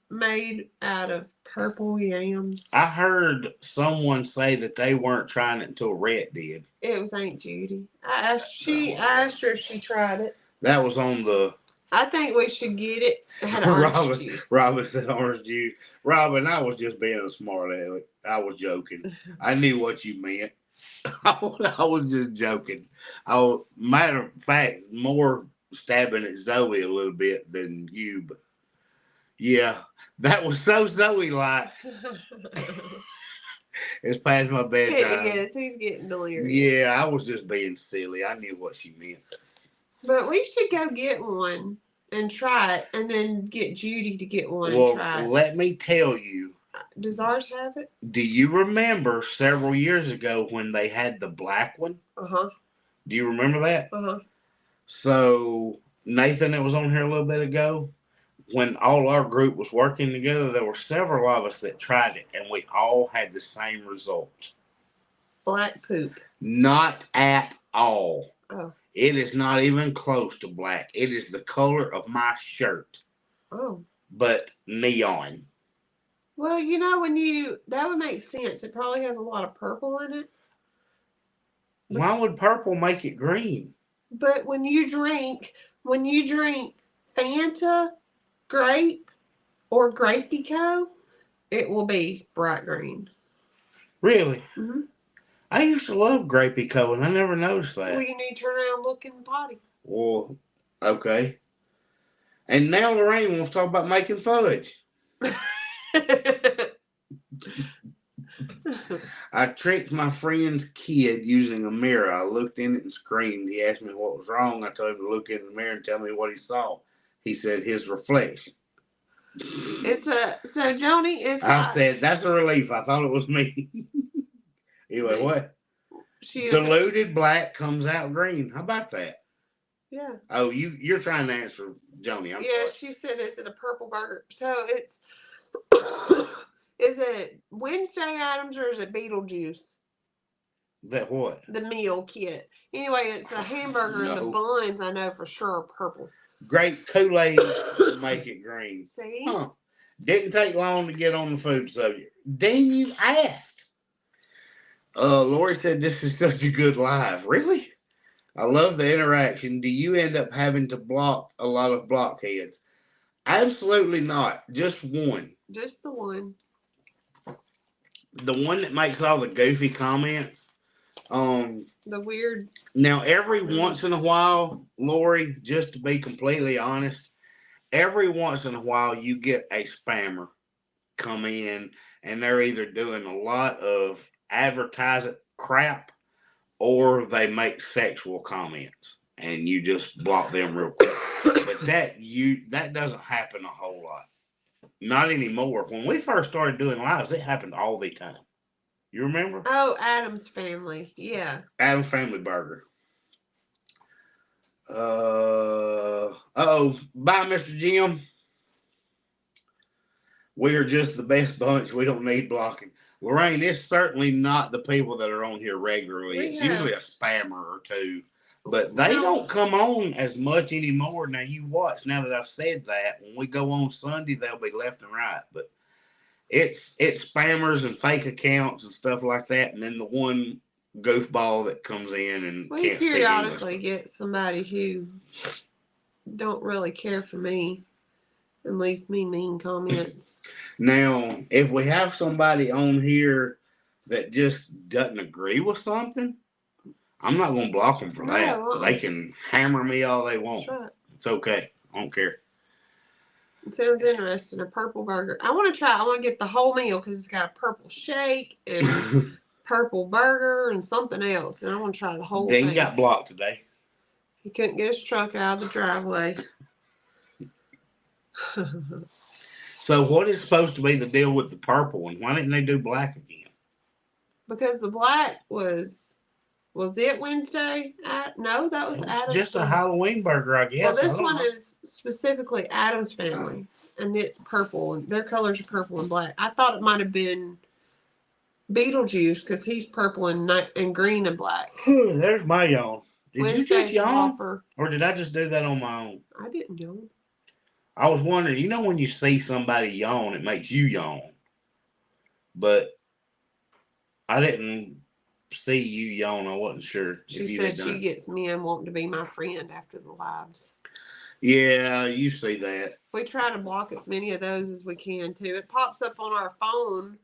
made out of purple yams. I heard someone say that they weren't trying it until Rhett did. It was Aunt Judy. I asked her if she tried it. That was on the... I think we should get it. It had orange juice. Robin said orange juice. Robin, I was just being a smart aleck. I was joking. I knew what you meant. I was just joking. Matter of fact, more stabbing at Zoe a little bit than you, but yeah, that was so Zoe-like. It's past my bedtime. Yes, he's getting delirious. Yeah, I was just being silly. I knew what she meant. But we should go get one and try it, and then get Judy to get one and try it. Let me tell you. Does ours have it? Do you remember several years ago when they had the black one? Uh-huh. Do you remember that? Uh-huh. So, Nathan that was on here a little bit ago, when all our group was working together, there were several of us that tried it, and we all had the same result. Black poop. Not at all. Oh. It is not even close to black. It is the color of my shirt. Oh. But neon. Well, that would make sense. It probably has a lot of purple in it. Why would purple make it green? But when you drink Fanta, grape, or Grape Deco, it will be bright green. Really? Mm-hmm. I used to love Grape Deco, and I never noticed that. Well, you need to turn around and look in the potty. Well, okay. And now Lorraine wants to talk about making fudge. I tricked my friend's kid using a mirror. I looked in it and screamed. He asked me what was wrong. I told him to look in the mirror and tell me what he saw. He said his reflection. So Joni is. I said, that's a relief. I thought it was me. Anyway, what? Diluted black comes out green. How about that? Yeah. Oh, you're trying to answer Joni. I'm sorry. She said, is it a purple burger? So it's, is it Wednesday Addams or is it Beetlejuice? That what? The meal kit. Anyway, it's a hamburger and the buns I know for sure are purple. Great Kool-Aid to make it green. See? Huh. Didn't take long to get on the food subject. Then you asked. Lori said this is such a good live. Really? I love the interaction. Do you end up having to block a lot of blockheads? Absolutely not. Just one. Just the one. The one that makes all the goofy comments. The weird. Now, every once in a while, Lori, just to be completely honest, every once in a while you get a spammer come in and they're either doing a lot of advertising crap or they make sexual comments and you just block them real quick. But that doesn't happen a whole lot. Not anymore. When we first started doing lives, it happened all the time. You remember? Oh, Addams Family. Yeah. Addams Family Burger. Bye, Mr. Jim. We are just the best bunch. We don't need blocking. Lorraine, it's certainly not the people that are on here regularly. It's usually a spammer or two. But they don't come on as much anymore. Now, you watch, now that I've said that, when we go on Sunday, they'll be left and right. But it's spammers and fake accounts and stuff like that. And then the one goofball that comes in and we can't periodically get somebody who don't really care for me and leaves me mean comments. Now, if we have somebody on here that just doesn't agree with something, I'm not going to block them for that. They can hammer me all they want. That's right. It's okay. I don't care. It sounds interesting. A purple burger. I want to try. I want to get the whole meal because it's got a purple shake and purple burger and something else. And I want to try the whole thing. Dean got blocked today. He couldn't get his truck out of the driveway. So what is supposed to be the deal with the purple one? Why didn't they do black again? Because the black was it Wednesday? No, that was Addams. Just a Halloween burger, I guess. Well, this one is specifically Addams Family, and it's purple, and their colors are purple and black. I thought it might have been Beetlejuice because he's purple and green and black. There's my yawn. Did Wednesday's you just yawn? Whopper. Or did I just do that on my own? I didn't yawn. I was wondering, when you see somebody yawn, it makes you yawn. But I didn't see you yawn. I wasn't sure. She said she gets men wanting to be my friend after the lives. Yeah, you see that. We try to block as many of those as we can, too. It pops up on our phone.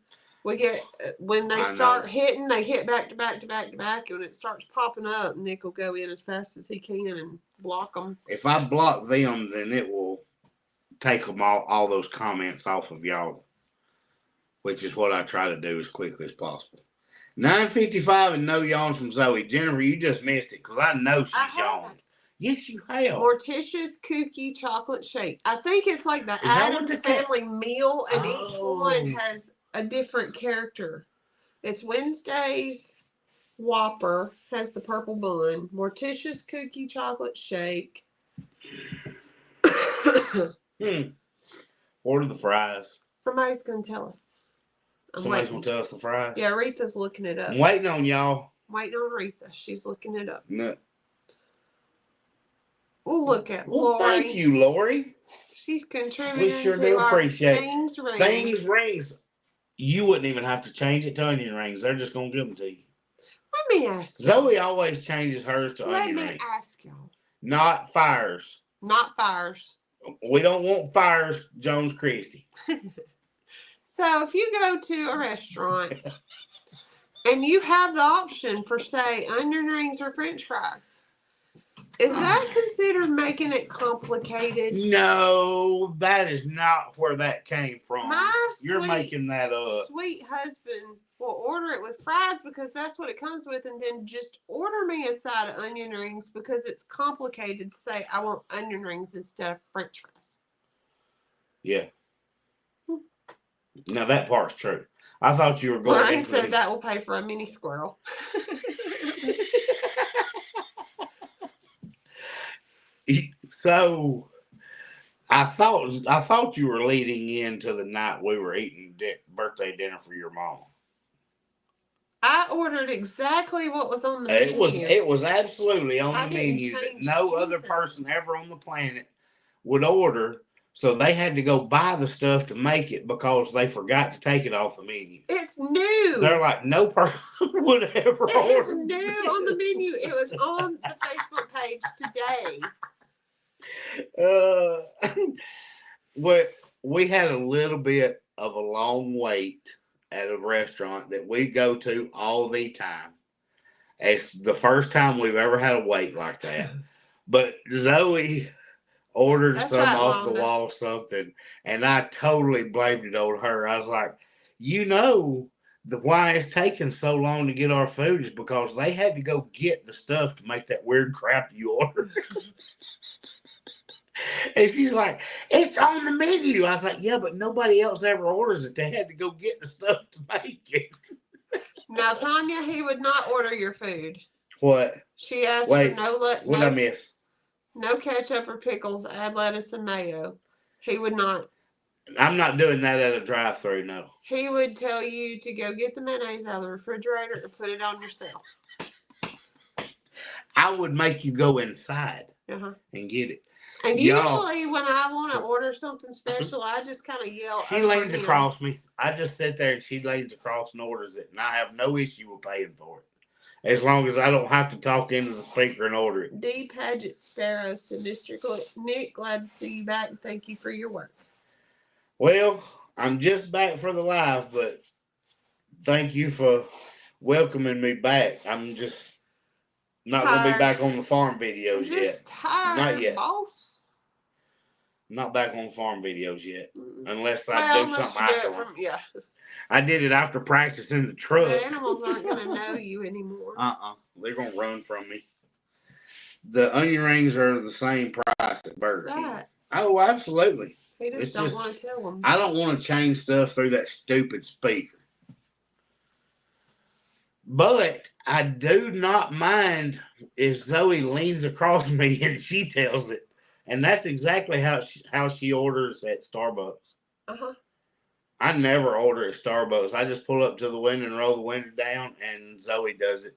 We get, when they start hitting, they hit back to back to back to back, and it starts popping up, and Nick will go in as fast as he can and block them. If I block them, then it will take them all those comments off of y'all, which is what I try to do as quickly as possible. 9:55 and no yawns from Zoe. Jennifer, you just missed it because I know she's yawned. Yes, you have. Morticia's Cookie Chocolate Shake. I think it's like the Addams Family meal, and each one has a different character. It's Wednesday's Whopper, has the purple bun. Morticia's Cookie Chocolate Shake. Order the fries. Somebody's going to tell us. Somebody's going to tell us the fries? Yeah, Aretha's looking it up. I'm waiting on y'all. Waiting on Aretha. She's looking it up. No. We'll look at Lori. Thank you, Lori. She's contributing we sure do appreciate Things Rings. Things Rings. You wouldn't even have to change it to onion rings. They're just going to give them to you. Let me ask you. Zoe always changes hers to onion rings. Let me ask y'all. Not fires. Not fires. We don't want fires, Jones Christie. So if you go to a restaurant and you have the option for, say, onion rings or French fries, Is that considered making it complicated? No, that is not where that came from. My You're making that up. sweet husband will order it with fries because that's what it comes with, and then just order me a side of onion rings because it's complicated to say I want onion rings instead of French fries. Yeah. Now that part's true. I thought you were going. Brian said that will pay for a mini squirrel. So I thought you were leading into the night we were eating birthday dinner for your mom. I ordered exactly what was on the menu. It was absolutely on the menu that no other person ever on the planet would order. So they had to go buy the stuff to make it because they forgot to take it off the menu. It's new. They're like, no person would ever order. It's new on the menu. It was on the Facebook page today. We had a little bit of a long wait at a restaurant that we go to all the time. It's the first time we've ever had a wait like that. But Zoe ordered off the wall something, and I totally blamed it on her. I was like, why it's taking so long to get our food is because they had to go get the stuff to make that weird crap you ordered. And she's like, it's on the menu. I was like, yeah, but nobody else ever orders it. They had to go get the stuff to make it. Now, Tanya, he would not order your food. What? She asked for what did I miss? No ketchup or pickles, add lettuce and mayo. He would not. I'm not doing that at a drive-thru, no. He would tell you to go get the mayonnaise out of the refrigerator and put it on yourself. I would make you go inside and get it. And usually when I want to order something special, I just kind of yell. She leans across me. I just sit there and she leans across and orders it. And I have no issue with paying for it. As long as I don't have to talk into the speaker and order it. D. Paget Sparrow said, Mr. Nick, glad to see you back. Thank you for your work. Well, I'm just back for the live, but thank you for welcoming me back. I'm just not going to be back on the farm videos yet. Tired, not yet. Boss. Not back on farm videos yet. Unless I do something afterwards. Yeah. I did it after practicing the truck. The animals aren't going to know you anymore. They're going to run from me. The onion rings are the same price at Burger King. Right. Oh, absolutely. He just don't want to tell them. I don't want to change stuff through that stupid speaker. But I do not mind if Zoe leans across me and she tells it. And that's exactly how she orders at Starbucks. Uh-huh. I never order at Starbucks. I just pull up to the window and roll the window down, and Zoe does it.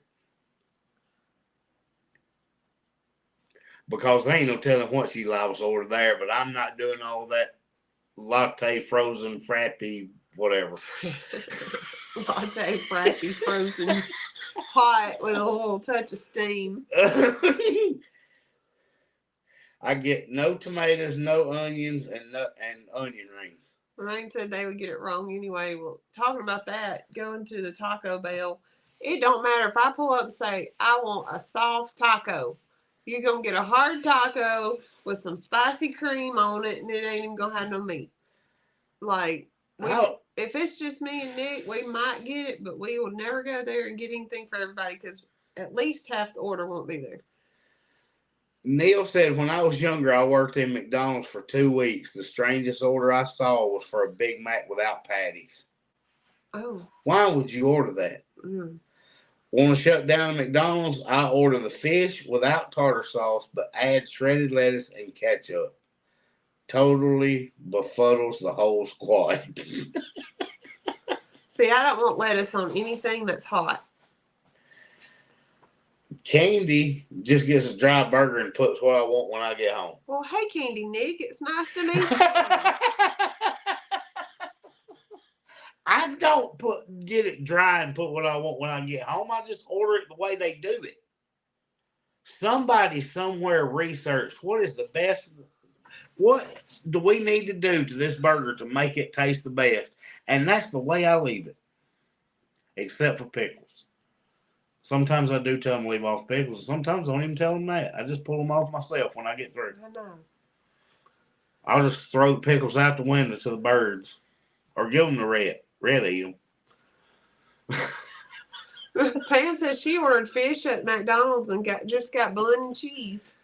Because there ain't no telling what she likes to order there, but I'm not doing all that latte, frozen, frappy, whatever. Latte, frappy, frozen, hot with a little touch of steam. I get no tomatoes, no onions, and onion rings. Ryan said they would get it wrong anyway. Well, talking about that, going to the Taco Bell, it don't matter if I pull up and say, I want a soft taco. You're going to get a hard taco with some spicy cream on it, and it ain't even going to have no meat. Like, if it's just me and Nick, we might get it, but we will never go there and get anything for everybody because at least half the order won't be there. Neil said, when I was younger, I worked in McDonald's for 2 weeks. The strangest order I saw was for a Big Mac without patties. Oh. Why would you order that? Want to shut down McDonald's? I order the fish without tartar sauce, but add shredded lettuce and ketchup. Totally befuddles the whole squad. See, I don't want lettuce on anything that's hot. Candy just gets a dry burger and puts what I want when I get home. Well, hey, Candy Nick, it's nice to meet you. I don't get it dry and put what I want when I get home. I just order it the way they do it. Somebody somewhere researched what is the best. What do we need to do to this burger to make it taste the best? And that's the way I leave it, except for pickles. Sometimes I do tell them to leave off pickles. Sometimes I don't even tell them that. I just pull them off myself when I get through. I know. I'll just throw the pickles out the window to the birds, or give them to Red. Red eat them. Pam said she ordered fish at McDonald's and just got bun and cheese.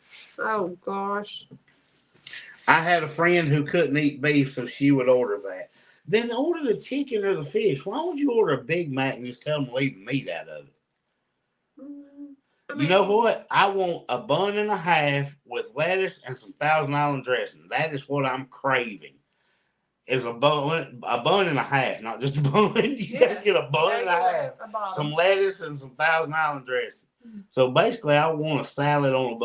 Oh gosh. I had a friend who couldn't eat beef, so she would order that. Then order the chicken or the fish. Why would you order a Big Mac and just tell them to leave the meat out of it? You know what? I want a bun and a half with lettuce and some Thousand Island dressing. That is what I'm craving. Is a bun and a half, not just a bun. You gotta get a bun and a half, some lettuce and some Thousand Island dressing. So basically, I want a salad on a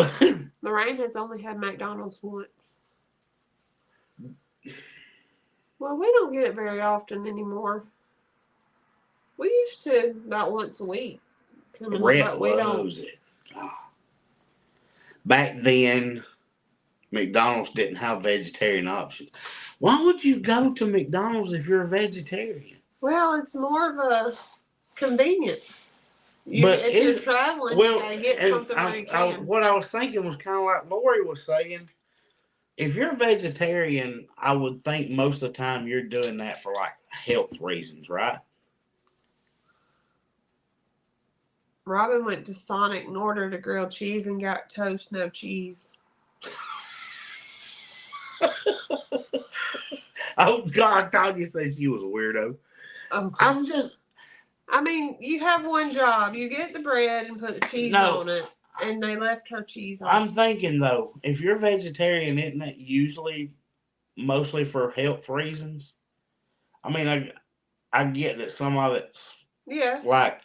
bun. Lorraine has only had McDonald's once. Well, we don't get it very often anymore. We used to about once a week. Rhett loves it. Oh. Back then, McDonald's didn't have vegetarian options. Why would you go to McDonald's if you're a vegetarian? Well, it's more of a convenience. If you're traveling, you gotta get something when you can. What I was thinking was kind of like Lori was saying. If you're a vegetarian, I would think most of the time you're doing that for like health reasons, right? Robin went to Sonic and ordered a grilled cheese and got toast, no cheese. Oh God, I thought you said she was a weirdo. Okay. I mean, you have one job. You get the bread and put the cheese on it, and they left her cheese on it. I'm thinking, though, if you're vegetarian, isn't it usually mostly for health reasons? I mean, I get that some of it's like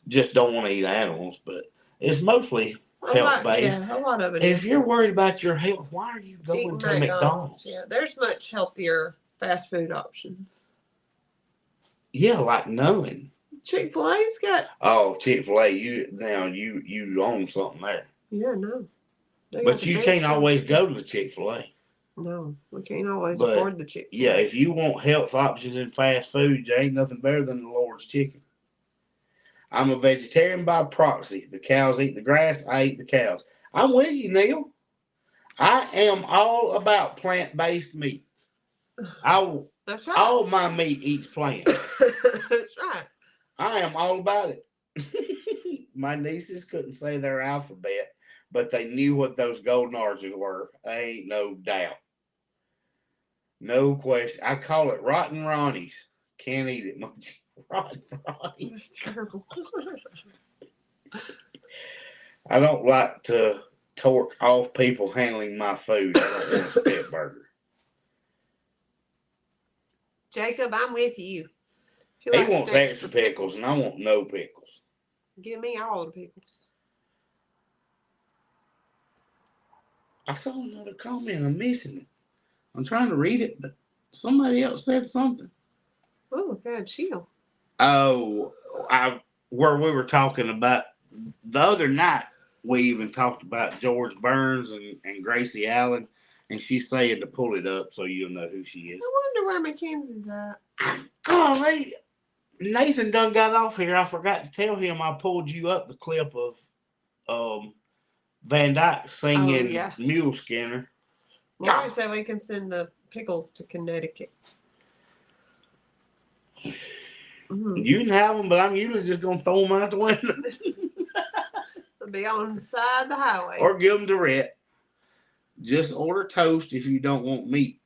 just don't want to eat animals, but it's mostly health-based. Yeah, a lot of it is. If you're worried about your health, why are you going to McDonald's? Yeah, there's much healthier fast food options. Yeah, like none. Chick-fil-A's got. Oh, Chick-fil-A, you own something there. Yeah, no. But you can't always go to the Chick-fil-A. No, we can't always afford the Chick-fil-A. Yeah, if you want health options in fast food, there ain't nothing better than the Lord's chicken. I'm a vegetarian by proxy. The cows eat the grass, I eat the cows. I'm with you, Neil. I am all about plant-based meats. That's right. All my meat eats plants. That's right. I am all about it. My nieces couldn't say their alphabet, but they knew what those golden arches were. Ain't no doubt. No question. I call it Rotten Ronnie's. Can't eat it much. Rotten Ronnie's. It's terrible. I don't like to torque off people handling my food. I don't want a spit burger. Jacob, I'm with you. He wants extra pickles, and I want no pickles. Give me all the pickles. I saw another comment. I'm missing it. I'm trying to read it, but somebody else said something. Oh, God, chill. Oh, where we were talking about the other night, we even talked about George Burns and Gracie Allen, and she's saying to pull it up so you'll know who she is. I wonder where Mackenzie's at. Golly, Nathan done got off here. I forgot to tell him I pulled you up the clip of Van Dyke singing Mule Skinner. Lori said we can send the pickles to Connecticut. Mm-hmm. You can have them, but I'm usually just going to throw them out the window. They'll be on the side of the highway. Or give them to Rhett. Just order toast if you don't want meat.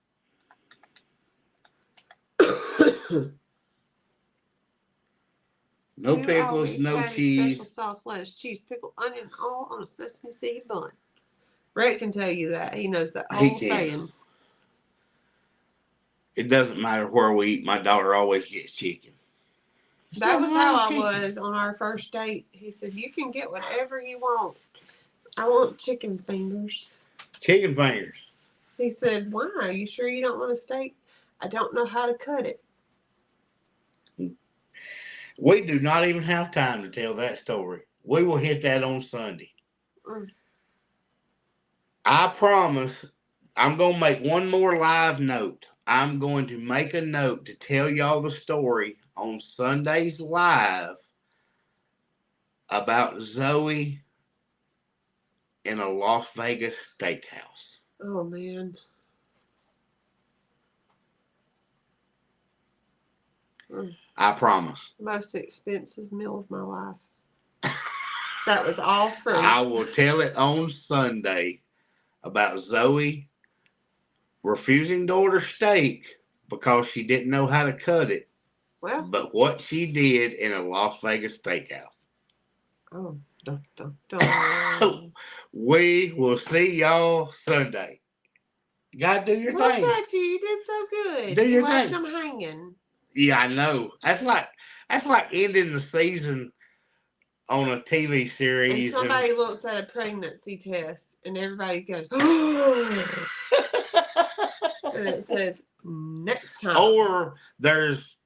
No pickles, no cheese. Special sauce, lettuce, cheese, pickle, onion, all on a sesame seed bun. Rhett can tell you that. He knows that whole saying. It doesn't matter where we eat. My daughter always gets chicken. That was how I was on our first date. He said, you can get whatever you want. I want chicken fingers. Chicken fingers. He said, why? Are you sure you don't want a steak? I don't know how to cut it. We do not even have time to tell that story. We will hit that on Sunday. I promise I'm going to make one more live note. I'm going to make a note to tell y'all the story on Sunday's live about Zoe in a Las Vegas steakhouse. Oh, man. I promise. Most expensive meal of my life. That was all free. I will tell it on Sunday about Zoe refusing to order steak because she didn't know how to cut it. Well, But what she did in a Las Vegas steakhouse. Oh, dun, dun, dun. We will see y'all Sunday. You gotta do your Look thing. at you. You did so good. Do You your left thing. them hanging. Yeah, I know. That's like ending the season on a TV And series. somebody looks at a pregnancy test and everybody goes, oh. And it says, next time. Or there's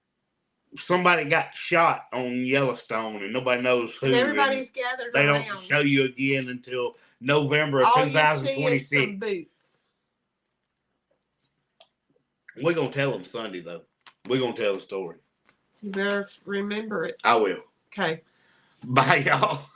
somebody got shot on Yellowstone and nobody knows who. And everybody's gathered they around. don't show you again until November of All 2026. you see is some boots. We're going to tell them Sunday, though. We're going to tell the story. You better remember it. I will. Okay. Bye, y'all.